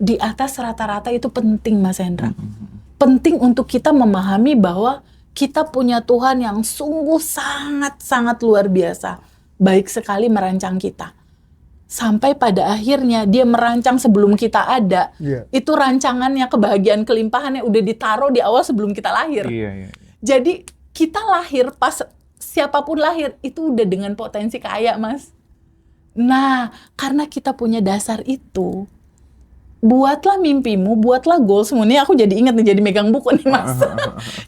Speaker 1: di atas rata-rata itu penting, Mas Hendra. Penting untuk kita memahami bahwa kita punya Tuhan yang sungguh sangat-sangat luar biasa. Baik sekali merancang kita. Sampai pada akhirnya dia merancang sebelum kita ada. Itu rancangannya, kebahagiaan, kelimpahannya udah ditaruh di awal sebelum kita lahir. Jadi kita lahir, pas siapapun lahir, itu udah dengan potensi kaya, Mas. Nah, karena kita punya dasar itu, buatlah mimpimu, buatlah goalsmu. Nih aku jadi ingat nih, jadi megang buku nih, Mas.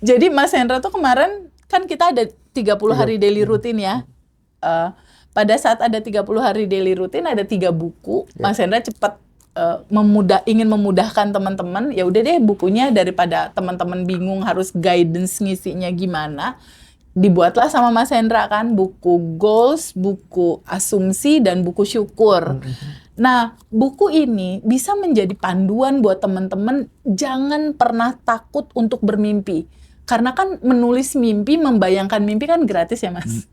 Speaker 1: Jadi Mas Hendra tuh kemarin, kan kita ada 30 hari daily routine ya. pada saat ada 30 hari daily routine ada 3 buku. Mas Hendra cepat ingin memudahkan teman-teman. Ya udah deh bukunya, daripada teman-teman bingung harus guidance ngisinya gimana. Dibuatlah sama Mas Hendra kan buku goals, buku asumsi, dan buku syukur. Nah, buku ini bisa menjadi panduan buat teman-teman. Jangan pernah takut untuk bermimpi. Karena kan menulis mimpi, membayangkan mimpi kan gratis ya Mas.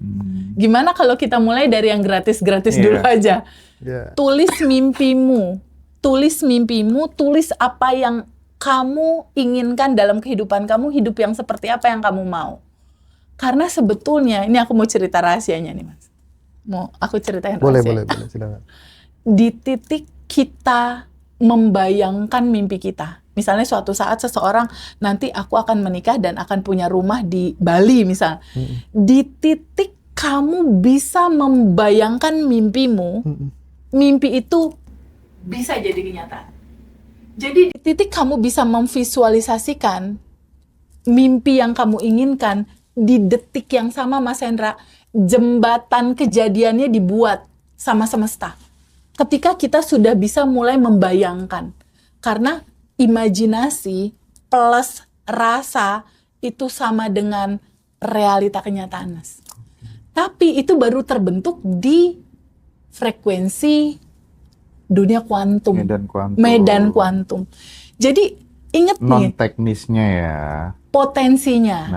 Speaker 1: Gimana kalau kita mulai dari yang gratis-gratis dulu aja. Tulis mimpimu, tulis apa yang kamu inginkan dalam kehidupan kamu, hidup yang seperti apa yang kamu mau. Karena sebetulnya, ini aku mau cerita rahasianya nih Mas. Mau aku ceritain rahasianya?
Speaker 3: Boleh, silakan.
Speaker 1: Di titik kita membayangkan mimpi kita. Misalnya suatu saat seseorang, nanti aku akan menikah dan akan punya rumah di Bali misal. Di titik kamu bisa membayangkan mimpimu, mimpi itu bisa jadi kenyataan. Jadi di titik kamu bisa memvisualisasikan mimpi yang kamu inginkan, di detik yang sama Mas Hendra, jembatan kejadiannya dibuat sama semesta. Ketika kita sudah bisa mulai membayangkan. Karena imajinasi plus rasa itu sama dengan realita kenyataan, Mas. Tapi itu baru terbentuk di frekuensi dunia kuantum. Medan kuantum. Jadi ingat nih.
Speaker 2: Non-teknisnya ya.
Speaker 1: Potensinya.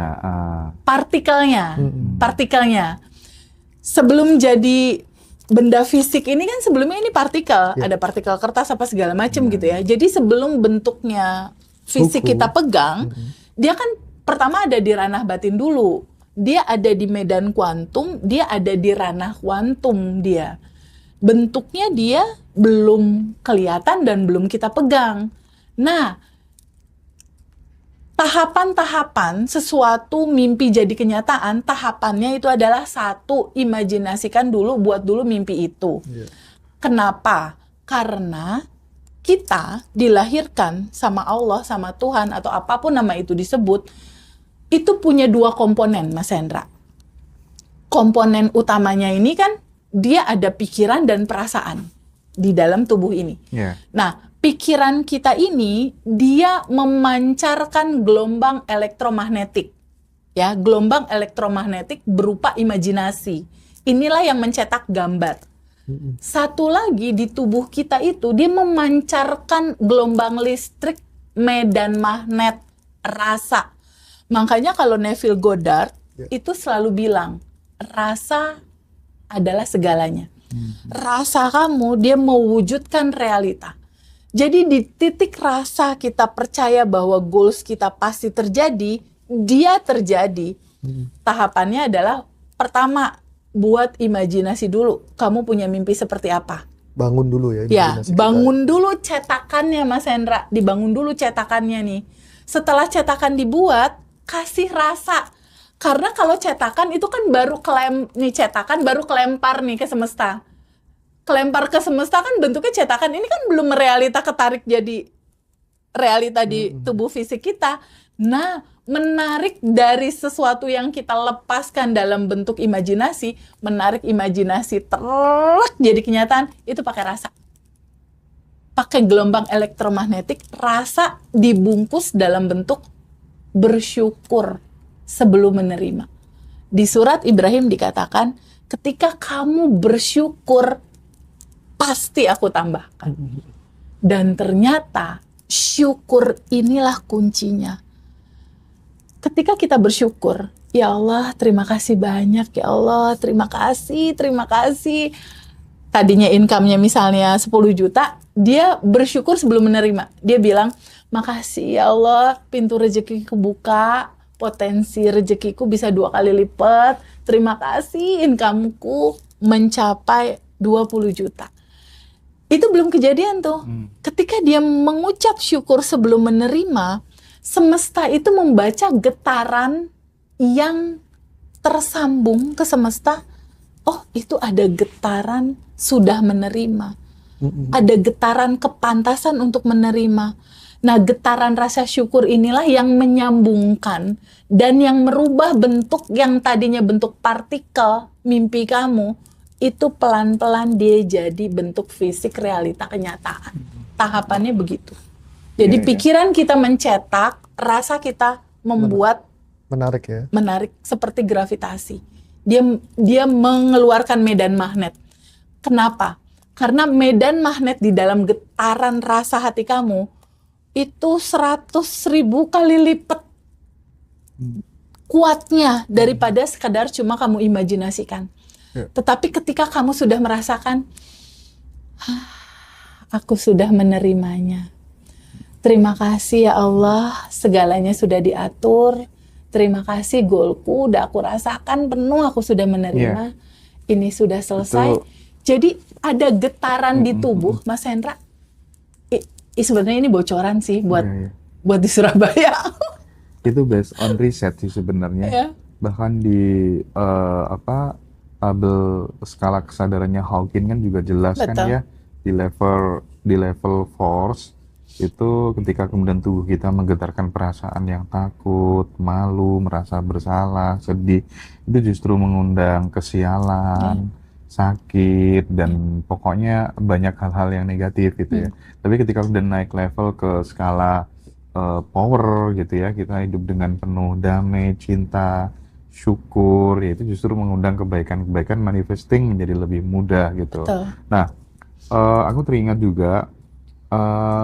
Speaker 1: Partikelnya. Sebelum jadi benda fisik ini kan sebelumnya ini partikel, ada partikel kertas apa segala macam gitu ya. Jadi sebelum bentuknya fisik kita pegang, dia kan pertama ada di ranah batin dulu. Dia ada di medan kuantum, dia ada di ranah kuantum dia. Bentuknya dia belum kelihatan dan belum kita pegang. Nah, tahapan-tahapan sesuatu mimpi jadi kenyataan, tahapannya itu adalah satu, imajinasikan dulu, buat dulu mimpi itu. Kenapa? Karena kita dilahirkan sama Allah, sama Tuhan, atau apapun nama itu disebut, itu punya 2 komponen, Mas Hendra. Komponen utamanya ini kan, dia ada pikiran dan perasaan di dalam tubuh ini. Nah, pikiran kita ini dia memancarkan gelombang elektromagnetik. Ya, gelombang elektromagnetik berupa imajinasi. Inilah yang mencetak gambar. Satu lagi di tubuh kita itu dia memancarkan gelombang listrik, medan magnet, rasa. Makanya kalau Neville Goddard itu selalu bilang, rasa adalah segalanya. Rasa kamu dia mewujudkan realita. Jadi di titik rasa kita percaya bahwa goals kita pasti terjadi, dia terjadi. Tahapannya adalah pertama, buat imajinasi dulu. Kamu punya mimpi seperti apa?
Speaker 3: Bangun dulu ya.
Speaker 1: Ya, bangun dulu cetakannya Mas Hendra. Dibangun dulu cetakannya nih. Setelah cetakan dibuat, kasih rasa. Karena kalau cetakan itu kan baru cetakan baru kelempar nih ke semesta. Kelempar ke semesta kan bentuknya cetakan, ini kan belum realita ketarik jadi realita di tubuh fisik kita. Nah, menarik dari sesuatu yang kita lepaskan dalam bentuk imajinasi, menarik imajinasi jadi kenyataan, itu pakai rasa. Pakai gelombang elektromagnetik, rasa dibungkus dalam bentuk bersyukur sebelum menerima. Di surat Ibrahim dikatakan, ketika kamu bersyukur, pasti aku tambahkan. Dan ternyata syukur inilah kuncinya. Ketika kita bersyukur, ya Allah terima kasih banyak, ya Allah terima kasih. Tadinya income-nya misalnya 10 juta, dia bersyukur sebelum menerima. Dia bilang, makasih ya Allah, pintu rezeki kebuka, potensi rezekiku bisa 2 kali lipat, terima kasih income-ku mencapai 20 juta. Itu belum kejadian tuh. Ketika dia mengucap syukur sebelum menerima, semesta itu membaca getaran yang tersambung ke semesta. Oh, itu ada getaran sudah menerima. Ada getaran kepantasan untuk menerima. Nah, getaran rasa syukur inilah yang menyambungkan dan yang merubah bentuk yang tadinya bentuk partikel mimpi kamu, itu pelan-pelan dia jadi bentuk fisik realita kenyataan. Tahapannya begitu. Jadi
Speaker 2: Iya, iya.
Speaker 1: pikiran kita mencetak, rasa kita membuat
Speaker 3: Menarik ya.
Speaker 1: menarik seperti gravitasi. Dia mengeluarkan medan magnet. Kenapa? Karena medan magnet di dalam getaran rasa hati kamu itu 100.000 kali lipat kuatnya daripada sekadar cuma kamu imajinasikan.
Speaker 3: Ya.
Speaker 1: Tetapi ketika kamu sudah merasakan, aku sudah menerimanya. Terima kasih ya Allah, segalanya sudah diatur. Terima kasih goalku, udah aku rasakan penuh, aku sudah menerima. Ini sudah selesai.
Speaker 2: Betul.
Speaker 1: Jadi ada getaran di tubuh, Mas Hendra. Sebenarnya ini bocoran sih buat
Speaker 2: Iya, iya.
Speaker 1: buat di Surabaya.
Speaker 2: Itu based on riset sih sebenarnya.
Speaker 1: Ya.
Speaker 2: Bahkan di tabel skala kesadarannya Hawking kan juga jelas kan
Speaker 1: Betul.
Speaker 2: ya, di level force itu ketika kemudian tubuh kita menggetarkan perasaan yang takut, malu, merasa bersalah, sedih, itu justru mengundang kesialan, sakit, dan pokoknya banyak hal-hal yang negatif gitu ya. Tapi ketika udah naik level ke skala power gitu ya, kita hidup dengan penuh damai, cinta, syukur, ya itu justru mengundang kebaikan-kebaikan, manifesting menjadi lebih mudah gitu.
Speaker 1: Betul.
Speaker 2: Nah, aku teringat juga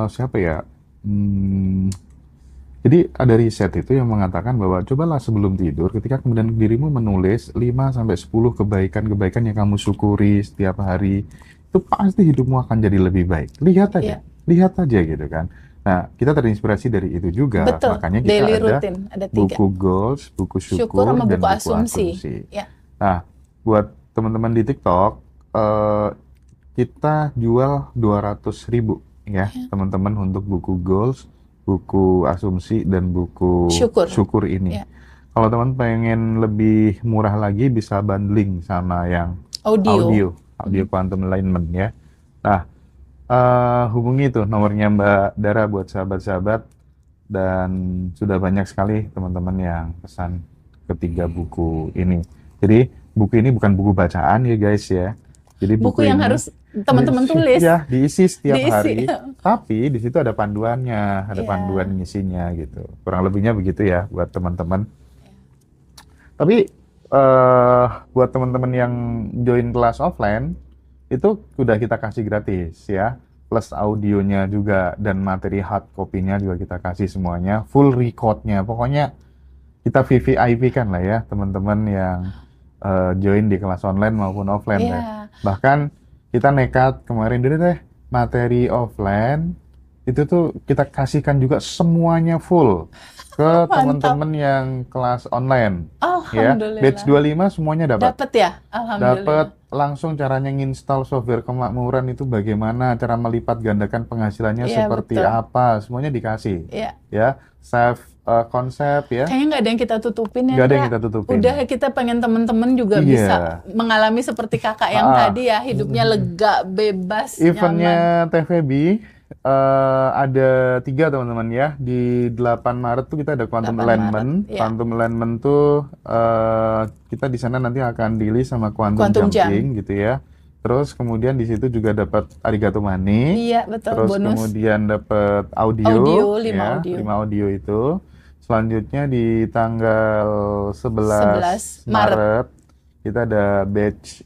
Speaker 2: siapa ya? Jadi ada riset itu yang mengatakan bahwa cobalah sebelum tidur, ketika kemudian dirimu menulis 5-10 kebaikan-kebaikan yang kamu syukuri setiap hari, itu pasti hidupmu akan jadi lebih baik. Lihat aja, lihat aja gitu kan. Nah, kita terinspirasi dari itu juga.
Speaker 1: Betul.
Speaker 2: Makanya kita
Speaker 1: Daily
Speaker 2: ada
Speaker 1: routine, ada 3.
Speaker 2: buku goals, buku syukur,
Speaker 1: Syukur sama
Speaker 2: dan
Speaker 1: buku
Speaker 2: buku
Speaker 1: asumsi.
Speaker 2: asumsi.
Speaker 1: Ya.
Speaker 2: Nah, buat teman-teman di TikTok, kita jual 200.000 ya, teman-teman, untuk buku goals, buku asumsi, dan buku
Speaker 1: Syukur.
Speaker 2: ini.
Speaker 1: Ya.
Speaker 2: Kalau teman pengen lebih murah lagi, bisa bundling sama yang
Speaker 1: Audio.
Speaker 2: audio quantum alignment ya. Nah, hubungi tuh nomornya Mbak Dara buat sahabat-sahabat, dan sudah banyak sekali teman-teman yang pesan ketiga buku ini. Jadi buku ini bukan buku bacaan ya guys ya. Jadi
Speaker 1: Buku yang
Speaker 2: ini
Speaker 1: harus teman-teman tulis.
Speaker 2: ya, diisi setiap
Speaker 1: Diisi.
Speaker 2: hari. Tapi di situ ada panduannya, ada
Speaker 1: Iya.
Speaker 2: panduan ngisinya gitu. Kurang lebihnya begitu ya buat teman-teman. Tapi buat teman-teman yang join kelas offline, itu sudah kita kasih gratis ya. Plus audionya juga, dan materi hard copy-nya juga kita kasih semuanya. Full record-nya. Pokoknya kita VVIP kan lah ya teman-teman yang join di kelas online maupun offline
Speaker 1: Iya.
Speaker 2: ya. Bahkan kita nekat kemarin dulu deh, materi offline itu tuh kita kasihkan juga semuanya full ke teman-teman yang kelas online ya.
Speaker 1: Alhamdulillah.
Speaker 2: Batch 25 semuanya dapat.
Speaker 1: Dapat ya? Alhamdulillah.
Speaker 2: Dapat langsung caranya nginstall software kemakmuran itu bagaimana, cara melipat gandakan penghasilannya
Speaker 1: Iya,
Speaker 2: seperti
Speaker 1: betul.
Speaker 2: apa, semuanya dikasih.
Speaker 1: Iya.
Speaker 2: Ya, save konsep ya.
Speaker 1: Kayaknya nggak ada yang kita tutupin ya.
Speaker 2: Nggak ada yang
Speaker 1: Ra.
Speaker 2: kita tutupin.
Speaker 1: Udah, kita pengen teman-teman juga
Speaker 2: Iya.
Speaker 1: bisa mengalami seperti kakak yang
Speaker 2: Ah.
Speaker 1: tadi ya, hidupnya lega, bebas, nyaman.
Speaker 2: Eventnya TVB ada 3 teman-teman ya. Di 8 Maret tuh kita ada Quantum
Speaker 1: 8
Speaker 2: Alignment.
Speaker 1: Maret, ya.
Speaker 2: Quantum Alignment tuh kita di sana nanti akan dealing sama Quantum
Speaker 1: Quantum
Speaker 2: Jumping gitu ya. Terus kemudian di situ juga dapat Arigato Money.
Speaker 1: Iya, betul.
Speaker 2: Terus
Speaker 1: Bonus.
Speaker 2: kemudian dapat audio,
Speaker 1: Audio, 5
Speaker 2: ya,
Speaker 1: audio.
Speaker 2: 5 audio itu. Selanjutnya di tanggal 11
Speaker 1: Maret.
Speaker 2: Maret kita ada batch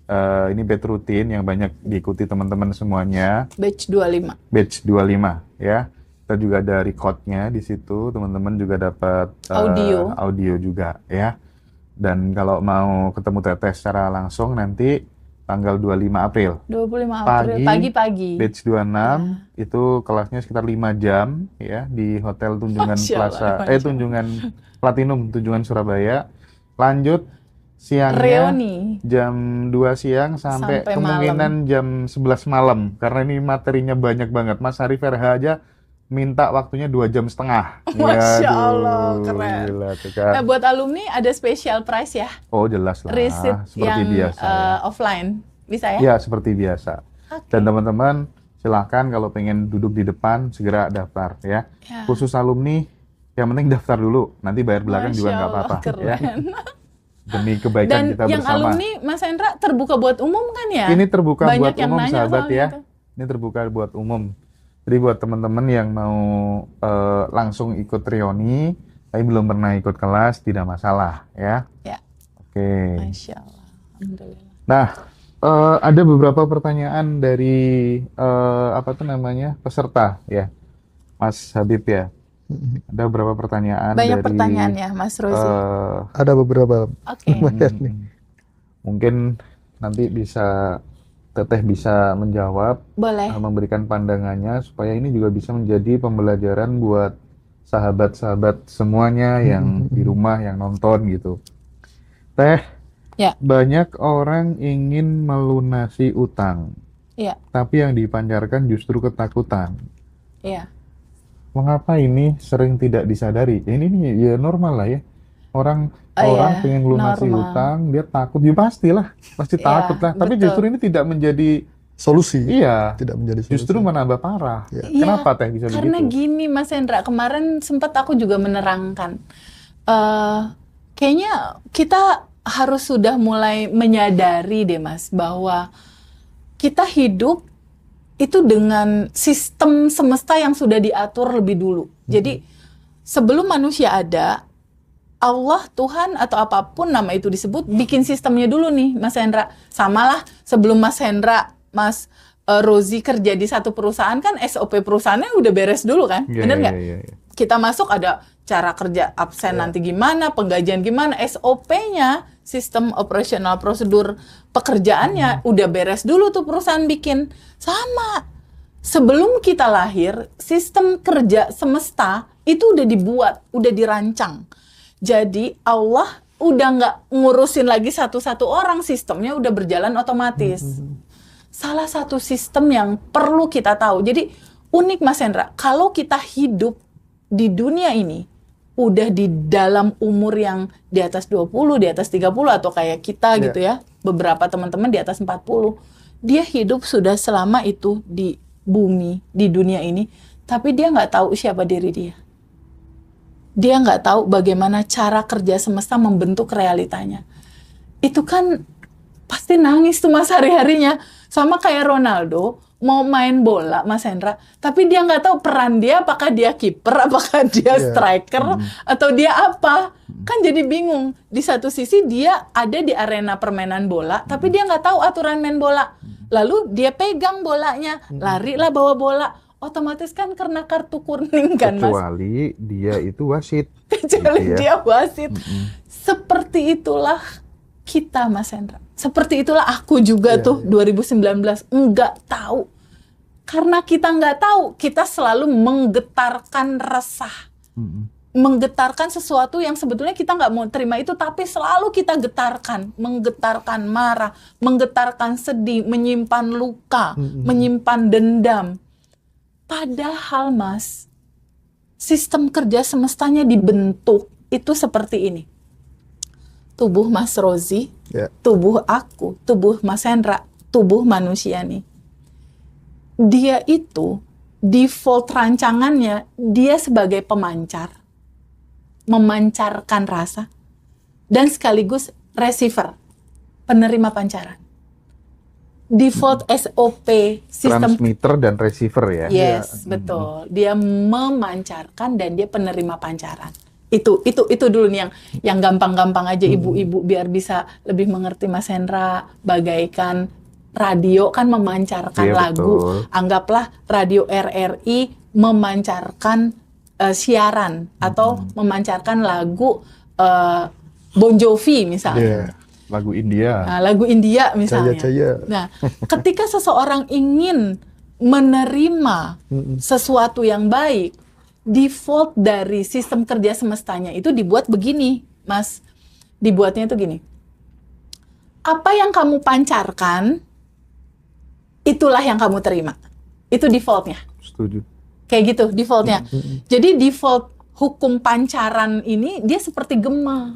Speaker 2: ini batch rutin yang banyak diikuti teman-teman semuanya,
Speaker 1: Batch 25.
Speaker 2: batch 25 ya. Kita juga ada recordnya di situ, teman-teman juga dapat audio juga ya. Dan kalau mau ketemu Teteh secara langsung nanti tanggal 25 April
Speaker 1: 25 April, pagi-pagi.
Speaker 2: batch 26 itu kelasnya sekitar 5 jam ya di Hotel Tunjungan
Speaker 1: Masya
Speaker 2: Plaza,
Speaker 1: Allah, 5 jam.
Speaker 2: Tunjungan Platinum Tunjungan Surabaya. Lanjut siangnya
Speaker 1: Reuni.
Speaker 2: jam 2 siang sampai
Speaker 1: Sampai
Speaker 2: kemungkinan jam 11 malam karena ini materinya banyak banget. Mas Arif RH aja minta waktunya 2,5 jam.
Speaker 1: Masya Allah,
Speaker 2: Yaduh,
Speaker 1: keren.
Speaker 2: gila tuh kan.
Speaker 1: Nah, buat alumni ada special price ya,
Speaker 2: Oh jelas lah,
Speaker 1: receipt
Speaker 2: seperti
Speaker 1: yang
Speaker 2: biasa ya.
Speaker 1: offline. Bisa ya?
Speaker 2: Ya, seperti biasa.
Speaker 1: Oke.
Speaker 2: Dan teman-teman, silakan kalau pengen duduk di depan segera daftar ya.
Speaker 1: Ya.
Speaker 2: Khusus alumni, yang penting daftar dulu, nanti bayar belakang juga
Speaker 1: Masya
Speaker 2: nggak
Speaker 1: Allah,
Speaker 2: apa-apa ya.
Speaker 1: keren.
Speaker 2: Demi kebaikan
Speaker 1: Dan
Speaker 2: kita
Speaker 1: yang
Speaker 2: bersama.
Speaker 1: alumni Mas Hendra terbuka buat umum kan ya?
Speaker 2: Ini terbuka
Speaker 1: Banyak
Speaker 2: buat
Speaker 1: yang
Speaker 2: umum
Speaker 1: nanya
Speaker 2: sahabat
Speaker 1: soal
Speaker 2: ya.
Speaker 1: itu.
Speaker 2: Ini terbuka buat umum. Jadi buat teman-teman yang mau langsung ikut reuni, tapi belum pernah ikut kelas, tidak masalah ya.
Speaker 1: Ya.
Speaker 2: Oke.
Speaker 1: Masya Allah. Alhamdulillah.
Speaker 2: Nah, ada beberapa pertanyaan dari peserta ya, Mas Habib ya. Ada beberapa pertanyaan
Speaker 1: Banyak
Speaker 2: dari
Speaker 1: pertanyaan ya Mas Rozi.
Speaker 3: Ada beberapa.
Speaker 1: Oke.
Speaker 2: Mungkin nanti Teteh bisa menjawab,
Speaker 1: Boleh.
Speaker 2: memberikan pandangannya supaya ini juga bisa menjadi pembelajaran buat sahabat-sahabat semuanya yang di rumah yang nonton gitu. Teh,
Speaker 1: Ya.
Speaker 2: banyak orang ingin melunasi utang,
Speaker 1: Iya.
Speaker 2: tapi yang dipancarkan justru ketakutan.
Speaker 1: Iya.
Speaker 2: Mengapa ini sering tidak disadari? Ini ya normal lah ya. Orang
Speaker 1: Iya,
Speaker 2: pengen lunasi
Speaker 1: normal.
Speaker 2: utang, dia takut. Ya pastilah, pasti
Speaker 1: Iya,
Speaker 2: takut lah. Tapi
Speaker 1: betul.
Speaker 2: justru ini tidak menjadi
Speaker 3: Solusi.
Speaker 2: iya,
Speaker 3: Tidak menjadi solusi.
Speaker 2: justru menambah parah.
Speaker 3: Iya.
Speaker 2: Kenapa Teh bisa
Speaker 1: Karena
Speaker 2: begitu?
Speaker 1: gini Mas Hendra, kemarin sempat aku juga menerangkan. Kayaknya kita harus sudah mulai menyadari deh Mas, bahwa kita hidup itu dengan sistem semesta yang sudah diatur lebih dulu. Jadi sebelum manusia ada, Allah, Tuhan atau apapun nama itu disebut, bikin sistemnya dulu nih Mas Hendra. Samalah sebelum Mas Hendra, Mas Rozi kerja di satu perusahaan kan SOP perusahaannya udah beres dulu kan,
Speaker 2: Iya,
Speaker 1: bener
Speaker 2: iya,
Speaker 1: nggak?
Speaker 2: iya, iya.
Speaker 1: Kita masuk ada cara kerja absen nanti gimana, penggajian gimana, SOP-nya, sistem operasional prosedur pekerjaannya udah beres dulu tuh perusahaan bikin. Sama, sebelum kita lahir, sistem kerja semesta itu udah dibuat, udah dirancang. Jadi Allah udah nggak ngurusin lagi satu-satu orang, sistemnya udah berjalan otomatis. Salah satu sistem yang perlu kita tahu. Jadi unik Mas Hendra, kalau kita hidup di dunia ini udah di dalam umur yang di atas 20, di atas 30 atau kayak kita gitu ya. Beberapa teman-teman di atas 40. Dia hidup sudah selama itu di bumi, di dunia ini, tapi dia nggak tahu siapa diri dia. Dia nggak tahu bagaimana cara kerja semesta membentuk realitanya. Itu kan pasti nangis tuh Mas hari-harinya. Sama kayak Ronaldo, mau main bola Mas Hendra, tapi dia nggak tahu peran dia, apakah dia kiper, apakah dia striker, atau dia apa. Kan jadi bingung. Di satu sisi dia ada di arena permainan bola, tapi dia nggak tahu aturan main bola. Lalu dia pegang bolanya, lari lah bawa bola. Otomatis kan karena kartu kuning kan Mas.
Speaker 2: Kecuali dia itu wasit.
Speaker 1: Kecuali
Speaker 2: gitu ya.
Speaker 1: dia wasit. Seperti itulah kita Mas Hendra. Seperti itulah aku juga tuh 2019 enggak tahu. Karena kita enggak tahu, kita selalu menggetarkan resah. Menggetarkan sesuatu yang sebetulnya kita nggak mau terima itu, tapi selalu kita getarkan. Menggetarkan marah, menggetarkan sedih, menyimpan luka, menyimpan dendam. Padahal Mas, sistem kerja semestanya dibentuk itu seperti ini. Tubuh Mas Rozi, tubuh aku, tubuh Mas Hendra, tubuh manusia nih. Dia itu default rancangannya, dia sebagai pemancar, memancarkan rasa, dan sekaligus receiver, penerima pancaran. Default SOP sistem
Speaker 2: Transmitter dan receiver ya.
Speaker 1: yes, betul. Dia memancarkan dan dia penerima pancaran. Itu dulu nih yang gampang-gampang aja ibu-ibu biar bisa lebih mengerti Mas Hendra. Bagaikan radio kan memancarkan lagu.
Speaker 2: Betul.
Speaker 1: Anggaplah radio RRI memancarkan siaran atau memancarkan lagu Bon Jovi misalnya.
Speaker 2: Lagu India.
Speaker 1: Nah, lagu India misalnya.
Speaker 3: Jaya-jaya.
Speaker 1: Nah, ketika seseorang ingin menerima sesuatu yang baik, default dari sistem kerja semestanya itu dibuat begini, Mas. Dibuatnya itu gini. Apa yang kamu pancarkan, itulah yang kamu terima. Itu defaultnya.
Speaker 2: Setuju.
Speaker 1: Kayak gitu, defaultnya. Jadi default hukum pancaran ini, dia seperti gema.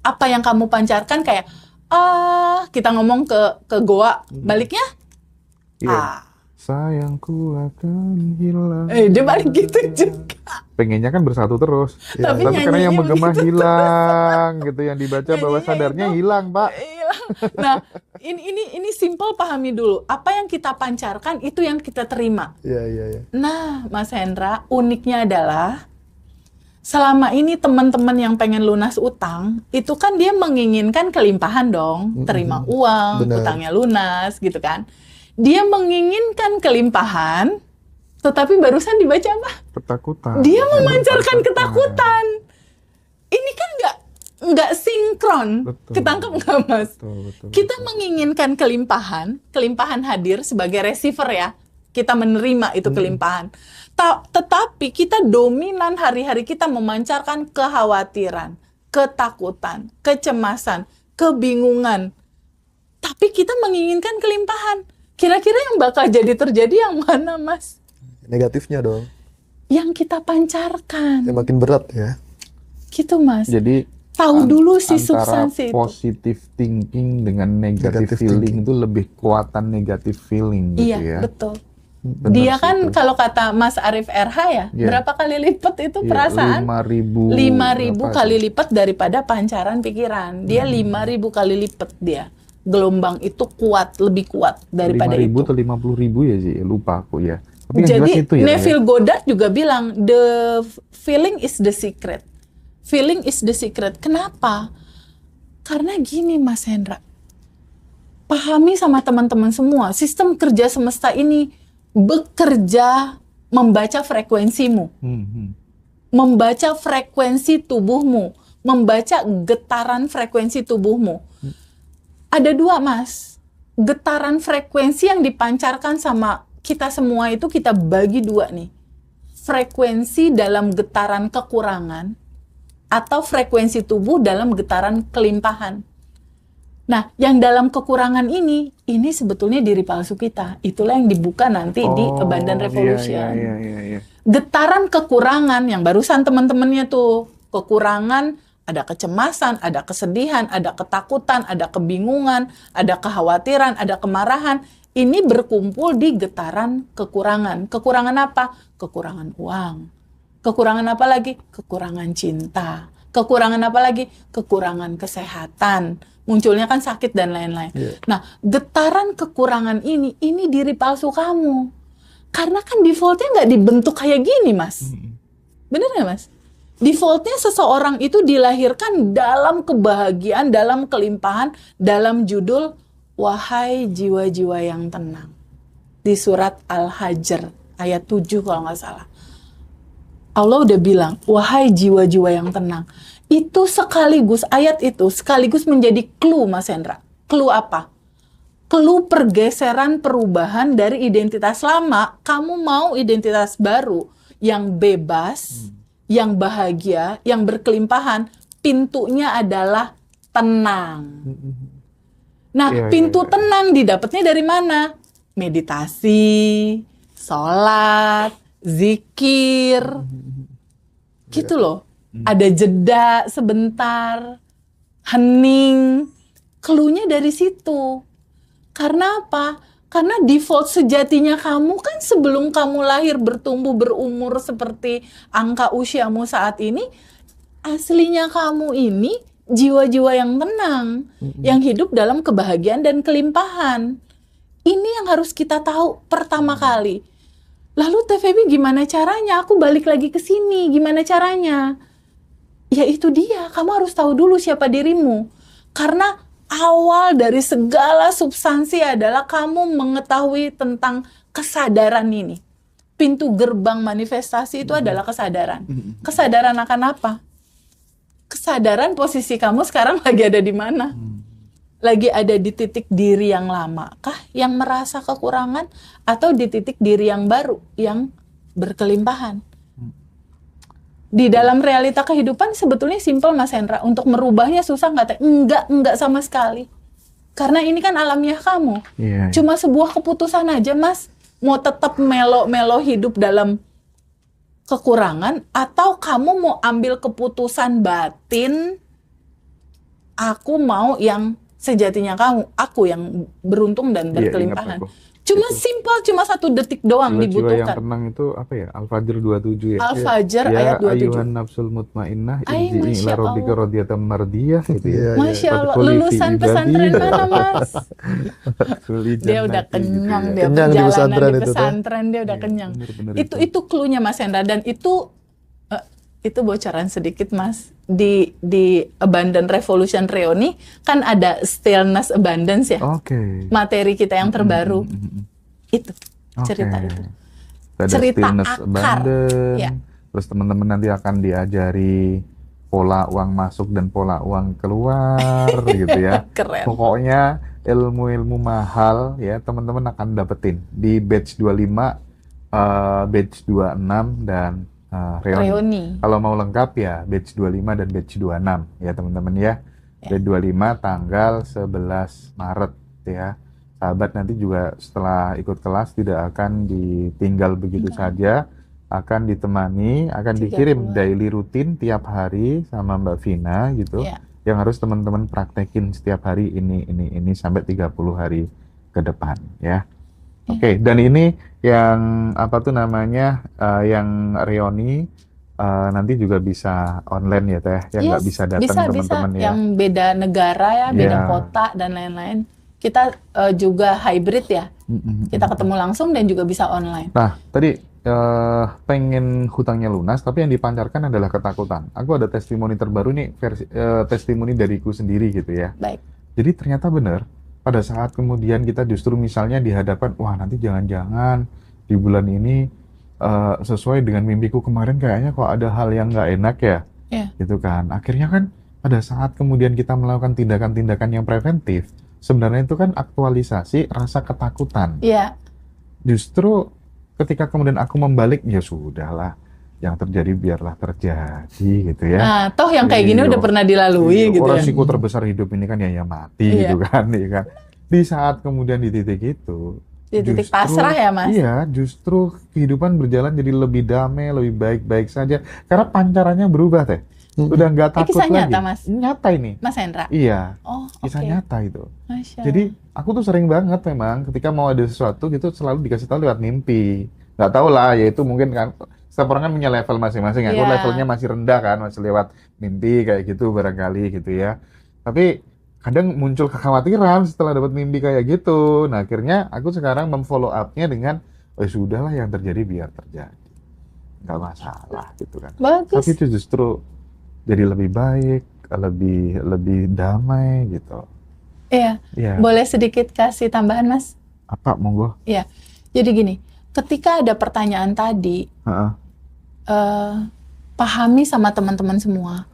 Speaker 1: Apa yang kamu pancarkan kayak, kita ngomong ke goa, baliknya,
Speaker 2: Iya. sayangku akan hilang.
Speaker 1: Dia balik gitu juga.
Speaker 2: Pengennya kan bersatu terus.
Speaker 1: Tapi
Speaker 2: Tapi karena yang
Speaker 1: nyanyinya
Speaker 2: menggema
Speaker 1: begitu
Speaker 2: hilang gitu, yang dibaca bawah
Speaker 1: Nyanyinya
Speaker 2: sadarnya
Speaker 1: itu
Speaker 2: hilang, Pak.
Speaker 1: hilang. Nah, ini simple, pahami dulu. Apa yang kita pancarkan itu yang kita terima.
Speaker 3: Iya.
Speaker 1: Nah, Mas Hendra, uniknya adalah selama ini teman-teman yang pengen lunas utang, itu kan dia menginginkan kelimpahan dong, terima uang,
Speaker 3: Benar.
Speaker 1: utangnya lunas gitu kan. Dia menginginkan kelimpahan, tetapi barusan dibaca apa?
Speaker 2: Ketakutan.
Speaker 1: Dia memancarkan ketakutan. Ini kan nggak sinkron.
Speaker 2: Betul.
Speaker 1: Ketangkep nggak, Mas?
Speaker 2: Betul.
Speaker 1: Kita menginginkan kelimpahan hadir sebagai receiver ya. Kita menerima itu kelimpahan. Tetapi kita dominan hari-hari kita memancarkan kekhawatiran, ketakutan, kecemasan, kebingungan. Tapi kita menginginkan kelimpahan. Kira-kira yang bakal jadi terjadi yang mana, Mas?
Speaker 3: Negatifnya dong.
Speaker 1: Yang kita pancarkan.
Speaker 3: Yang makin berat ya.
Speaker 1: Gitu, Mas.
Speaker 2: Jadi
Speaker 1: Tahu dulu si
Speaker 2: antara
Speaker 1: substansi itu.
Speaker 2: positive thinking dengan negative
Speaker 3: Negative
Speaker 2: feeling
Speaker 3: thinking.
Speaker 2: itu lebih kuatan negative feeling gitu
Speaker 1: Iya,
Speaker 2: ya.
Speaker 1: betul.
Speaker 2: Benar
Speaker 1: Dia
Speaker 2: sih
Speaker 1: kan
Speaker 2: itu.
Speaker 1: kalau kata Mas Arif RH ya,
Speaker 2: Iya.
Speaker 1: berapa kali lipat itu
Speaker 2: Iya,
Speaker 1: perasaan?
Speaker 2: 5.000
Speaker 1: 5.000
Speaker 2: berapa
Speaker 1: kali
Speaker 2: itu?
Speaker 1: lipat daripada pancaran pikiran. Dia 5.000 kali lipat dia. Gelombang itu lebih kuat daripada
Speaker 2: 5.000
Speaker 1: itu.
Speaker 2: atau 50.000 ya sih, lupa aku ya. Tapi yang
Speaker 1: Jadi
Speaker 2: jelas itu ya.
Speaker 1: Neville Goddard juga bilang, the feeling is the secret. Feeling is the secret. Kenapa? Karena gini, Mas Hendra. Pahami sama teman-teman semua, sistem kerja semesta ini bekerja membaca frekuensimu, membaca frekuensi tubuhmu, membaca getaran frekuensi tubuhmu. Ada dua, Mas. Getaran frekuensi yang dipancarkan sama kita semua itu kita bagi dua nih. Frekuensi dalam getaran kekurangan atau frekuensi tubuh dalam getaran kelimpahan. Nah, yang dalam kekurangan ini sebetulnya diri palsu kita. Itulah yang dibuka nanti di Abundant Revolution.
Speaker 2: Iya.
Speaker 1: Getaran kekurangan yang barusan teman-temannya tuh, kekurangan, ada kecemasan, ada kesedihan, ada ketakutan, ada kebingungan, ada kekhawatiran, ada kemarahan. Ini berkumpul di getaran kekurangan. Kekurangan apa? Kekurangan uang. Kekurangan apa lagi? Kekurangan cinta. Kekurangan apa lagi? Kekurangan kesehatan. Munculnya kan sakit dan lain-lain.
Speaker 3: Yeah.
Speaker 1: Nah, getaran kekurangan ini diri palsu kamu. Karena kan defaultnya nggak dibentuk kayak gini, Mas. Bener nggak, Mas? Defaultnya seseorang itu dilahirkan dalam kebahagiaan, dalam kelimpahan, dalam judul Wahai jiwa-jiwa yang tenang. Di surat Al-Hajr, ayat 7 kalau nggak salah. Allah udah bilang, wahai jiwa-jiwa yang tenang. Itu sekaligus, ayat itu sekaligus menjadi clue, Mas Hendra. Clue apa? Clue pergeseran perubahan dari identitas lama, kamu mau identitas baru, yang bebas, yang bahagia, yang berkelimpahan, pintunya adalah tenang. Nah,
Speaker 2: Iya,
Speaker 1: pintu
Speaker 2: iya.
Speaker 1: tenang didapatnya dari mana? Meditasi, sholat, zikir, gitu loh. Ada jeda sebentar, hening, clue-nya dari situ. Karena apa? Karena default sejatinya kamu kan sebelum kamu lahir bertumbuh berumur seperti angka usiamu saat ini, aslinya kamu ini jiwa-jiwa yang tenang, yang hidup dalam kebahagiaan dan kelimpahan. Ini yang harus kita tahu pertama kali. Lalu TVB gimana caranya? Aku balik lagi ke sini, gimana caranya? Ya itu dia, kamu harus tahu dulu siapa dirimu. Karena awal dari segala substansi adalah kamu mengetahui tentang kesadaran ini. Pintu gerbang manifestasi itu adalah kesadaran. Kesadaran akan apa? Kesadaran posisi kamu sekarang lagi ada di mana? Lagi ada di titik diri yang lama kah yang merasa kekurangan, atau di titik diri yang baru yang berkelimpahan? Di dalam realita kehidupan sebetulnya simpel, Mas Hendra. Untuk merubahnya susah nggak? Enggak sama sekali. Karena ini kan alamiah kamu.
Speaker 2: Iya.
Speaker 1: Cuma sebuah keputusan aja, Mas. Mau tetap melo-melo hidup dalam kekurangan, atau kamu mau ambil keputusan batin, aku mau yang sejatinya aku yang beruntung dan
Speaker 2: Iya, ingat
Speaker 1: berkelimpahan.
Speaker 2: aku.
Speaker 1: Cuma
Speaker 2: Itu.
Speaker 1: simple, cuma 1 detik doang
Speaker 2: Jiwa-jiwa yang
Speaker 1: dibutuhkan.
Speaker 2: tenang itu apa ya? Al-Fajr 27 ya.
Speaker 1: Al-Fajr
Speaker 2: Ya
Speaker 1: ayat 27.
Speaker 2: ayuhan nafsul mutmainnah
Speaker 1: Ay,
Speaker 2: irji'i ila
Speaker 1: Masya
Speaker 2: rabbika
Speaker 1: Allah.
Speaker 2: radiyatan mardiyah gitu ya.
Speaker 3: Iya, iya.
Speaker 1: Masya Allah,
Speaker 2: Fadkhuli fi
Speaker 1: lulusan
Speaker 2: ibadi.
Speaker 1: pesantren mana Mas?
Speaker 2: Fadkhuli
Speaker 1: Dia udah
Speaker 2: jannati gitu
Speaker 1: kenyang,
Speaker 2: ya.
Speaker 1: dia
Speaker 3: Kenyang di
Speaker 1: perjalanan
Speaker 3: pesantren
Speaker 1: di
Speaker 3: itu, Teh.
Speaker 1: pesantren dia udah
Speaker 2: Iya,
Speaker 1: kenyang.
Speaker 2: bener-bener
Speaker 1: Itu cluenya Mas Hendra, dan itu bocoran sedikit Mas. Di Abundant Revolution Reuni kan ada stillness abundance ya.
Speaker 2: Oke.
Speaker 1: Materi kita yang terbaru. Itu
Speaker 2: Oke.
Speaker 1: cerita itu.
Speaker 2: Ada
Speaker 1: Cerita
Speaker 2: stillness
Speaker 1: akar.
Speaker 2: abundant.
Speaker 1: Ya.
Speaker 2: Terus teman-teman nanti akan diajari pola uang masuk dan pola uang keluar gitu ya.
Speaker 1: Keren.
Speaker 2: Pokoknya ilmu-ilmu mahal ya teman-teman akan dapetin di batch 25, batch 26 dan reuni.
Speaker 1: Reuni.
Speaker 2: Kalau mau lengkap ya batch 25 dan batch 26 ya teman-teman ya. Batch 25 tanggal 11 Maret ya. Sahabat nanti juga setelah ikut kelas tidak akan ditinggal begitu saja, akan ditemani, akan
Speaker 1: 30
Speaker 2: dikirim
Speaker 1: hari.
Speaker 2: daily rutin tiap hari sama Mbak Vina gitu.
Speaker 1: Ya.
Speaker 2: Yang harus teman-teman praktekin setiap hari ini sampai 30 hari ke depan ya. Oke, dan ini yang apa tuh namanya yang reuni nanti juga bisa online ya Teh, yang nggak
Speaker 1: Yes,
Speaker 2: bisa datang
Speaker 1: bisa.
Speaker 2: teman-teman ya.
Speaker 1: Yang beda negara ya, beda
Speaker 2: Ya.
Speaker 1: kota dan lain-lain. Kita juga hybrid ya. Kita ketemu langsung dan juga bisa online.
Speaker 2: Nah, tadi pengen hutangnya lunas, tapi yang dipancarkan adalah ketakutan. Aku ada testimoni terbaru nih, testimoni dariku sendiri gitu ya.
Speaker 1: Baik.
Speaker 2: Jadi ternyata benar, pada saat kemudian kita justru misalnya dihadapkan, wah nanti jangan-jangan di bulan ini sesuai dengan mimpiku kemarin kayaknya kok ada hal yang nggak enak ya,
Speaker 1: Ya.
Speaker 2: gitu kan. Akhirnya kan pada saat kemudian kita melakukan tindakan-tindakan yang preventif, sebenarnya itu kan aktualisasi rasa ketakutan.
Speaker 1: Iya.
Speaker 2: Justru ketika kemudian aku membalik, ya sudahlah, yang terjadi biarlah terjadi gitu ya.
Speaker 1: Nah, toh yang kayak gini
Speaker 2: Iya.
Speaker 1: udah pernah dilalui gitu ya.
Speaker 2: Resiko terbesar hidup ini kan ya mati
Speaker 1: Iya.
Speaker 2: gitu kan, ya kan. Di saat kemudian di titik itu,
Speaker 1: Di titik
Speaker 2: justru-
Speaker 1: pasrah ya Mas.
Speaker 2: Iya, justru kehidupan berjalan jadi lebih damai, lebih baik-baik saja. Karena pancarannya berubah Teh. Udah nggak takut
Speaker 1: kisah
Speaker 2: lagi.
Speaker 1: nyata, Mas?
Speaker 2: Nyata ini.
Speaker 1: Mas Hendra.
Speaker 2: Iya,
Speaker 1: Oh,
Speaker 2: kisah
Speaker 1: oke.
Speaker 2: nyata itu.
Speaker 1: Masya
Speaker 2: Jadi
Speaker 1: Allah.
Speaker 2: aku tuh sering banget memang ketika mau ada sesuatu gitu selalu dikasih tahu lewat mimpi. Nggak tahu lah, ya itu mungkin kan setiap orang kan punya level masing-masing. Aku
Speaker 1: Iya.
Speaker 2: levelnya masih rendah kan, masih lewat mimpi kayak gitu barangkali gitu ya. Tapi kadang muncul kekhawatiran setelah dapat mimpi kayak gitu. Nah akhirnya aku sekarang memfollow up-nya dengan, oh sudahlah yang terjadi biar terjadi. Nggak masalah gitu kan. Tapi
Speaker 1: Bagus.
Speaker 2: itu justru jadi lebih baik, lebih damai gitu.
Speaker 1: Iya.
Speaker 2: Iya.
Speaker 1: Boleh sedikit kasih tambahan Mas?
Speaker 2: Apa monggo?
Speaker 1: Iya. Jadi gini, ketika ada pertanyaan tadi,
Speaker 2: Heeh.
Speaker 1: pahami sama teman-teman semua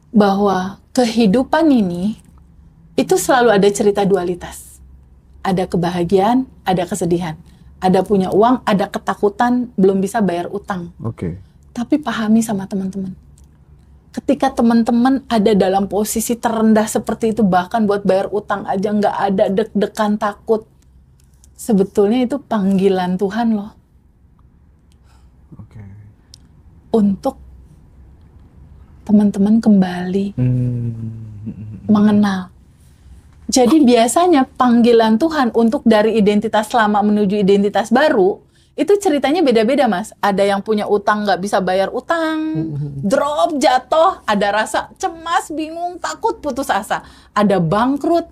Speaker 1: bahwa kehidupan ini itu selalu ada cerita dualitas. Ada kebahagiaan, ada kesedihan. Ada punya uang, ada ketakutan, belum bisa bayar utang.
Speaker 2: Oke.
Speaker 1: Tapi pahami sama teman-teman. Ketika teman-teman ada dalam posisi terendah seperti itu, bahkan buat bayar utang aja nggak ada, deg-degan, takut. Sebetulnya itu panggilan Tuhan loh.
Speaker 2: Oke.
Speaker 1: Untuk teman-teman kembali mengenal. Jadi biasanya panggilan Tuhan untuk dari identitas lama menuju identitas baru, itu ceritanya beda-beda Mas. Ada yang punya utang nggak bisa bayar utang, drop, jatuh, ada rasa cemas, bingung, takut, putus asa. Ada bangkrut.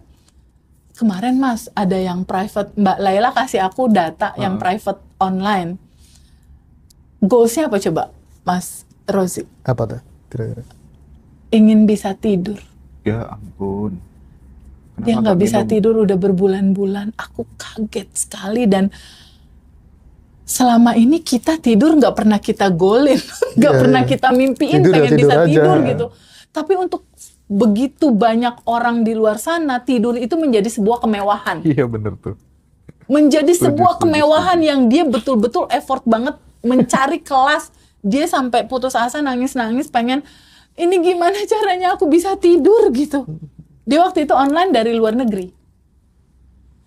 Speaker 1: Kemarin Mas, ada yang private, Mbak Laila kasih aku data yang private online. Goals-nya apa coba Mas Rozi?
Speaker 3: Apa tuh kira-kira?
Speaker 1: Ingin bisa tidur.
Speaker 2: Ya ampun.
Speaker 1: Dia
Speaker 2: Kenapa
Speaker 1: nggak bisa
Speaker 2: minum?
Speaker 1: tidur udah berbulan-bulan. Aku kaget sekali dan selama ini kita tidur nggak pernah kita golin, nggak
Speaker 3: Iya,
Speaker 1: pernah
Speaker 3: iya.
Speaker 1: kita mimpiin
Speaker 3: Tidur ya
Speaker 1: pengen
Speaker 3: tidur
Speaker 1: bisa
Speaker 3: aja.
Speaker 1: tidur gitu. Tapi untuk begitu banyak orang di luar sana, tidur itu menjadi sebuah kemewahan.
Speaker 2: Iya bener tuh.
Speaker 1: Menjadi
Speaker 2: Setuju,
Speaker 1: sebuah
Speaker 2: setuju,
Speaker 1: kemewahan yang dia betul-betul effort banget mencari kelas. Dia sampai putus asa, nangis-nangis, pengen ini gimana caranya aku bisa tidur gitu. Dia waktu itu online dari luar negeri.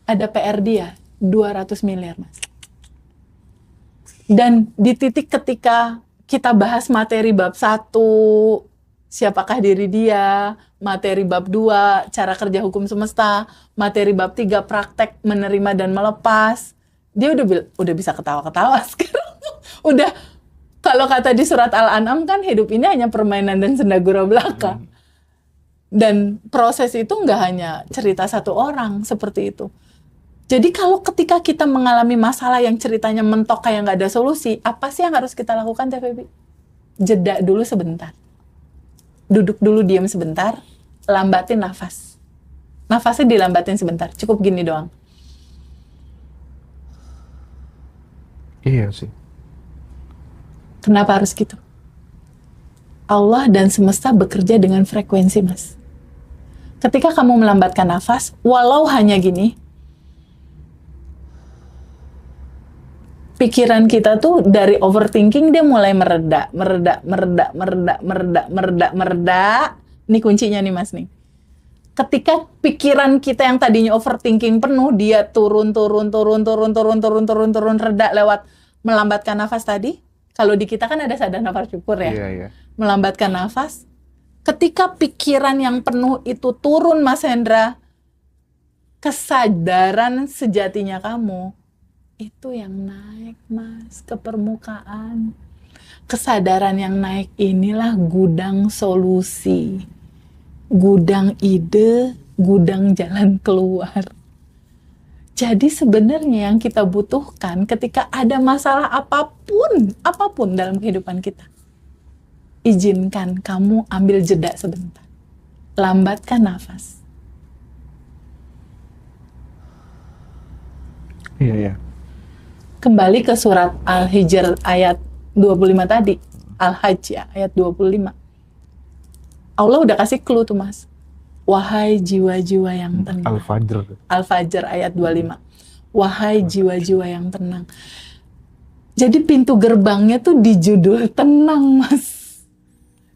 Speaker 1: Ada PR dia 200 miliar Mas. Dan di titik ketika kita bahas materi bab 1 siapakah diri dia, materi bab 2, cara kerja hukum semesta, materi bab 3, praktek menerima dan melepas. Dia udah bisa ketawa-ketawa sekarang. Udah, kalau kata di surat Al-An'am kan hidup ini hanya permainan dan senda gurau belaka. Dan proses itu nggak hanya cerita satu orang seperti itu. Jadi kalau ketika kita mengalami masalah yang ceritanya mentok kayak nggak ada solusi, apa sih yang harus kita lakukan, Teh Febi? Jeda dulu sebentar. Duduk dulu, diam sebentar, lambatin nafas. Nafasnya dilambatin sebentar, cukup gini doang.
Speaker 2: Iya sih.
Speaker 1: Kenapa harus gitu? Allah dan semesta bekerja dengan frekuensi, Mas. Ketika kamu melambatkan nafas, walau hanya gini, pikiran kita tuh dari overthinking dia mulai mereda. Ini kuncinya nih, Mas nih. Ketika pikiran kita yang tadinya overthinking penuh, dia turun, reda lewat melambatkan nafas tadi. Kalau di kita kan ada sadar nafas syukur ya.
Speaker 2: Iya.
Speaker 1: Melambatkan nafas. Ketika pikiran yang penuh itu turun, Mas Hendra, kesadaran sejatinya kamu itu yang naik, Mas, ke permukaan. Kesadaran yang naik inilah gudang solusi, gudang ide, gudang jalan keluar. Jadi sebenarnya yang kita butuhkan ketika ada masalah apapun dalam kehidupan kita, izinkan kamu ambil jeda sebentar. Lambatkan nafas.
Speaker 2: Iya.
Speaker 1: Kembali ke surat Al-Hijr ayat 25 tadi. Al-Hajj ya, ayat 25. Allah udah kasih clue tuh, Mas. Wahai jiwa-jiwa yang tenang.
Speaker 2: Al-Fajr.
Speaker 1: Al-Fajr ayat 25. Wahai jiwa-jiwa yang tenang. Jadi pintu gerbangnya tuh di judul tenang, Mas.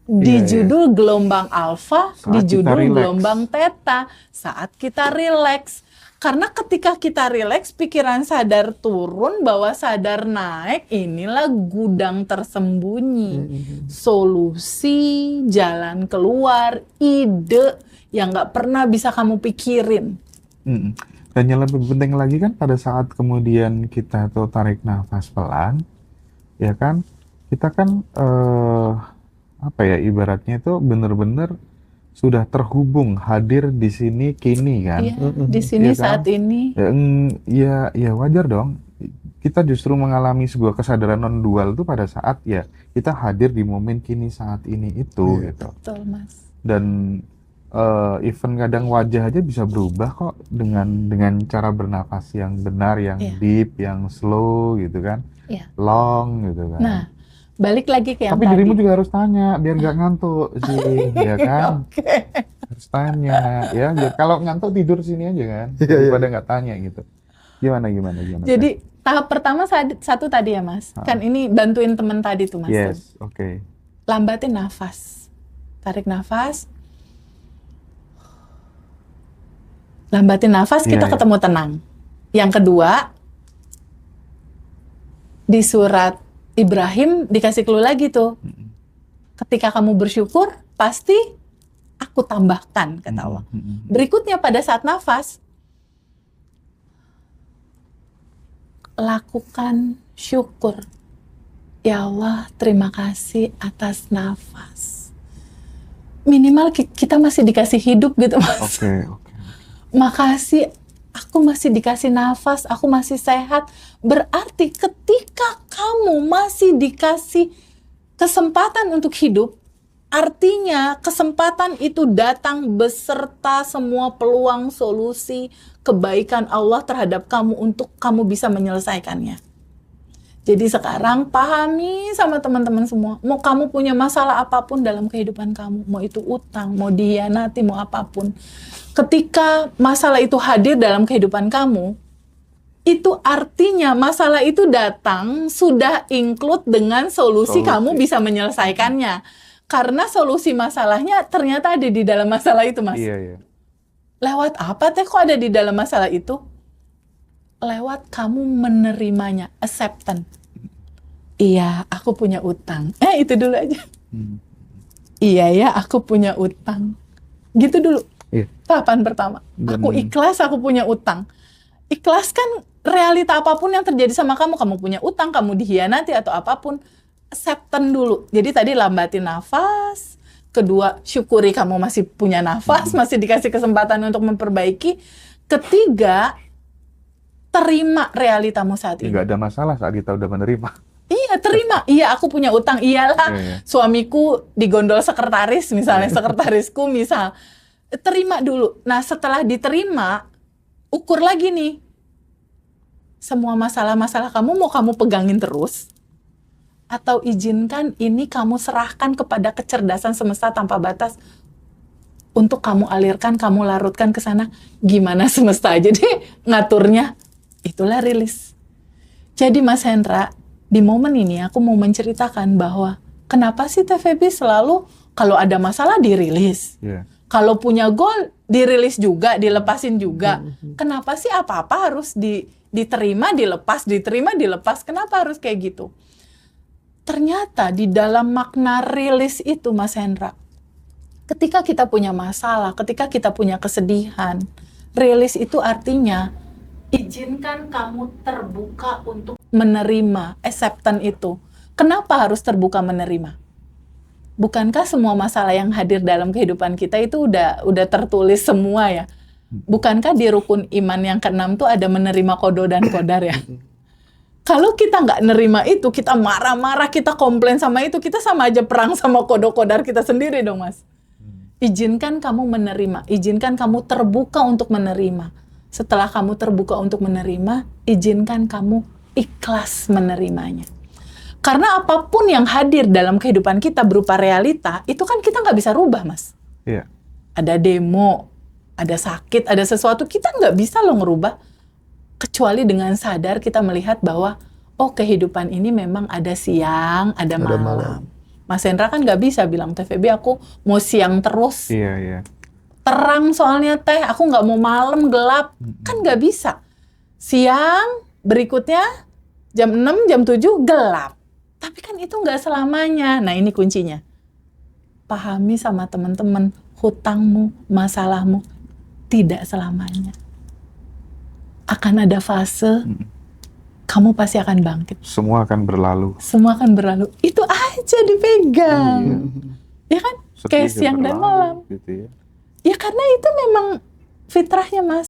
Speaker 1: Di judul gelombang alfa, di judul gelombang theta. Saat kita rileks. Karena ketika kita rileks, pikiran sadar turun, bawah sadar naik, inilah gudang tersembunyi. Solusi, jalan keluar, ide yang nggak pernah bisa kamu pikirin.
Speaker 2: Dan yang lebih penting lagi kan pada saat kemudian kita tuh tarik nafas pelan, ya kan, kita kan ibaratnya itu benar-benar sudah terhubung, hadir di sini kini kan.
Speaker 1: Iya, di sini
Speaker 2: ya kan?
Speaker 1: saat ini.
Speaker 2: Ya wajar dong. Kita justru mengalami sebuah kesadaran non dual itu pada saat ya kita hadir di momen kini saat ini itu gitu.
Speaker 1: Betul, Mas.
Speaker 2: Dan even kadang wajah aja bisa berubah kok dengan cara bernafas yang benar, yang deep, yang slow gitu kan, long gitu kan.
Speaker 1: Nah, balik lagi ke yang
Speaker 2: tapi
Speaker 1: tadi.
Speaker 2: dirimu juga harus tanya biar nggak ngantuk sih, ya kan? Harus tanya, ya. Kalau ngantuk tidur sini aja kan, daripada nggak tanya gitu. Gimana?
Speaker 1: Jadi tahap pertama satu tadi ya, Mas. Kan ini bantuin temen tadi tuh, Mas.
Speaker 2: Yes, oke.
Speaker 1: Lambatin nafas, tarik nafas. Lambatin nafas, kita ketemu tenang. Yang kedua, di surat Ibrahim dikasih clue lagi tuh. Ketika kamu bersyukur, pasti aku tambahkan, kata Allah. Berikutnya pada saat nafas, lakukan syukur. Ya Allah, terima kasih atas nafas. Minimal kita masih dikasih hidup gitu, Mas.
Speaker 2: Oke.
Speaker 1: Makasih, aku masih dikasih nafas, aku masih sehat. Berarti ketika kamu masih dikasih kesempatan untuk hidup, artinya kesempatan itu datang beserta semua peluang, solusi, kebaikan Allah terhadap kamu untuk kamu bisa menyelesaikannya. Jadi sekarang pahami sama teman-teman semua, mau kamu punya masalah apapun dalam kehidupan kamu, mau itu utang, mau dihianati, mau apapun. Ketika masalah itu hadir dalam kehidupan kamu, itu artinya masalah itu datang sudah include dengan solusi kamu bisa menyelesaikannya. Karena solusi masalahnya ternyata ada di dalam masalah itu, Mas.
Speaker 2: Iya.
Speaker 1: Lewat apa teh kok ada di dalam masalah itu? Lewat kamu menerimanya, acceptance. Iya, aku punya utang. Itu dulu aja. iya ya aku punya utang. Gitu dulu.
Speaker 2: Iya.
Speaker 1: Tahapan pertama.
Speaker 2: Dan-
Speaker 1: Aku ikhlas aku punya utang. Ikhlas kan realita apapun yang terjadi sama kamu punya utang, kamu dihianati atau apapun, acceptance dulu. Jadi tadi lambatin nafas, kedua syukuri kamu masih punya nafas, masih dikasih kesempatan untuk memperbaiki. Ketiga, terima realitamu saat ini.
Speaker 2: Nggak ada masalah saat kita udah menerima.
Speaker 1: Iya, terima. Iya, aku punya utang. Iyalah,
Speaker 2: Iya, iya.
Speaker 1: suamiku digondol sekretaris misalnya, sekretarisku misal. Terima dulu. Nah, setelah diterima, ukur lagi nih. Semua masalah-masalah kamu mau kamu pegangin terus? Atau izinkan ini kamu serahkan kepada kecerdasan semesta tanpa batas untuk kamu alirkan, kamu larutkan ke sana. Gimana semesta aja deh ngaturnya. Itulah rilis. Jadi Mas Hendra, di momen ini aku mau menceritakan bahwa kenapa sih TVB selalu kalau ada masalah dirilis.
Speaker 2: Iya.
Speaker 1: Kalau punya goal dirilis juga, dilepasin juga. Kenapa sih apa-apa harus diterima, dilepas, diterima, dilepas? Kenapa harus kayak gitu? Ternyata di dalam makna rilis itu Mas Hendra, ketika kita punya masalah, ketika kita punya kesedihan, rilis itu artinya izinkan kamu terbuka untuk menerima, acceptance itu. Kenapa harus terbuka menerima? Bukankah semua masalah yang hadir dalam kehidupan kita itu udah tertulis semua ya? Bukankah di rukun iman yang ke-6 tuh ada menerima kodo dan kodar ya? Kalau kita nggak nerima itu, kita marah-marah, kita komplain sama itu, kita sama aja perang sama kodo kodar kita sendiri dong Mas. Izinkan kamu menerima, izinkan kamu terbuka untuk menerima. Setelah kamu terbuka untuk menerima, izinkan kamu ikhlas menerimanya. Karena apapun yang hadir dalam kehidupan kita berupa realita, itu kan kita nggak bisa rubah, Mas.
Speaker 2: Iya.
Speaker 1: Ada demo, ada sakit, ada sesuatu, kita nggak bisa loh ngerubah. Kecuali dengan sadar kita melihat bahwa, oh kehidupan ini memang ada siang, ada malam. Mas Hendra kan nggak bisa bilang, TVB aku mau siang terus.
Speaker 2: Iya, iya.
Speaker 1: Terang soalnya teh, aku nggak mau malam gelap. Kan nggak bisa. Siang, berikutnya jam 6, jam 7 gelap. Tapi kan itu nggak selamanya. Nah ini kuncinya. Pahami sama teman-teman, hutangmu, masalahmu tidak selamanya. Akan ada fase, kamu pasti akan bangkit.
Speaker 2: Semua akan berlalu.
Speaker 1: Semua akan berlalu. Itu aja dipegang. Ya kan?
Speaker 2: Sedih
Speaker 1: Kayak
Speaker 2: dan
Speaker 1: siang dan
Speaker 2: berlalu,
Speaker 1: malam.
Speaker 2: gitu ya.
Speaker 1: Ya karena itu memang fitrahnya Mas.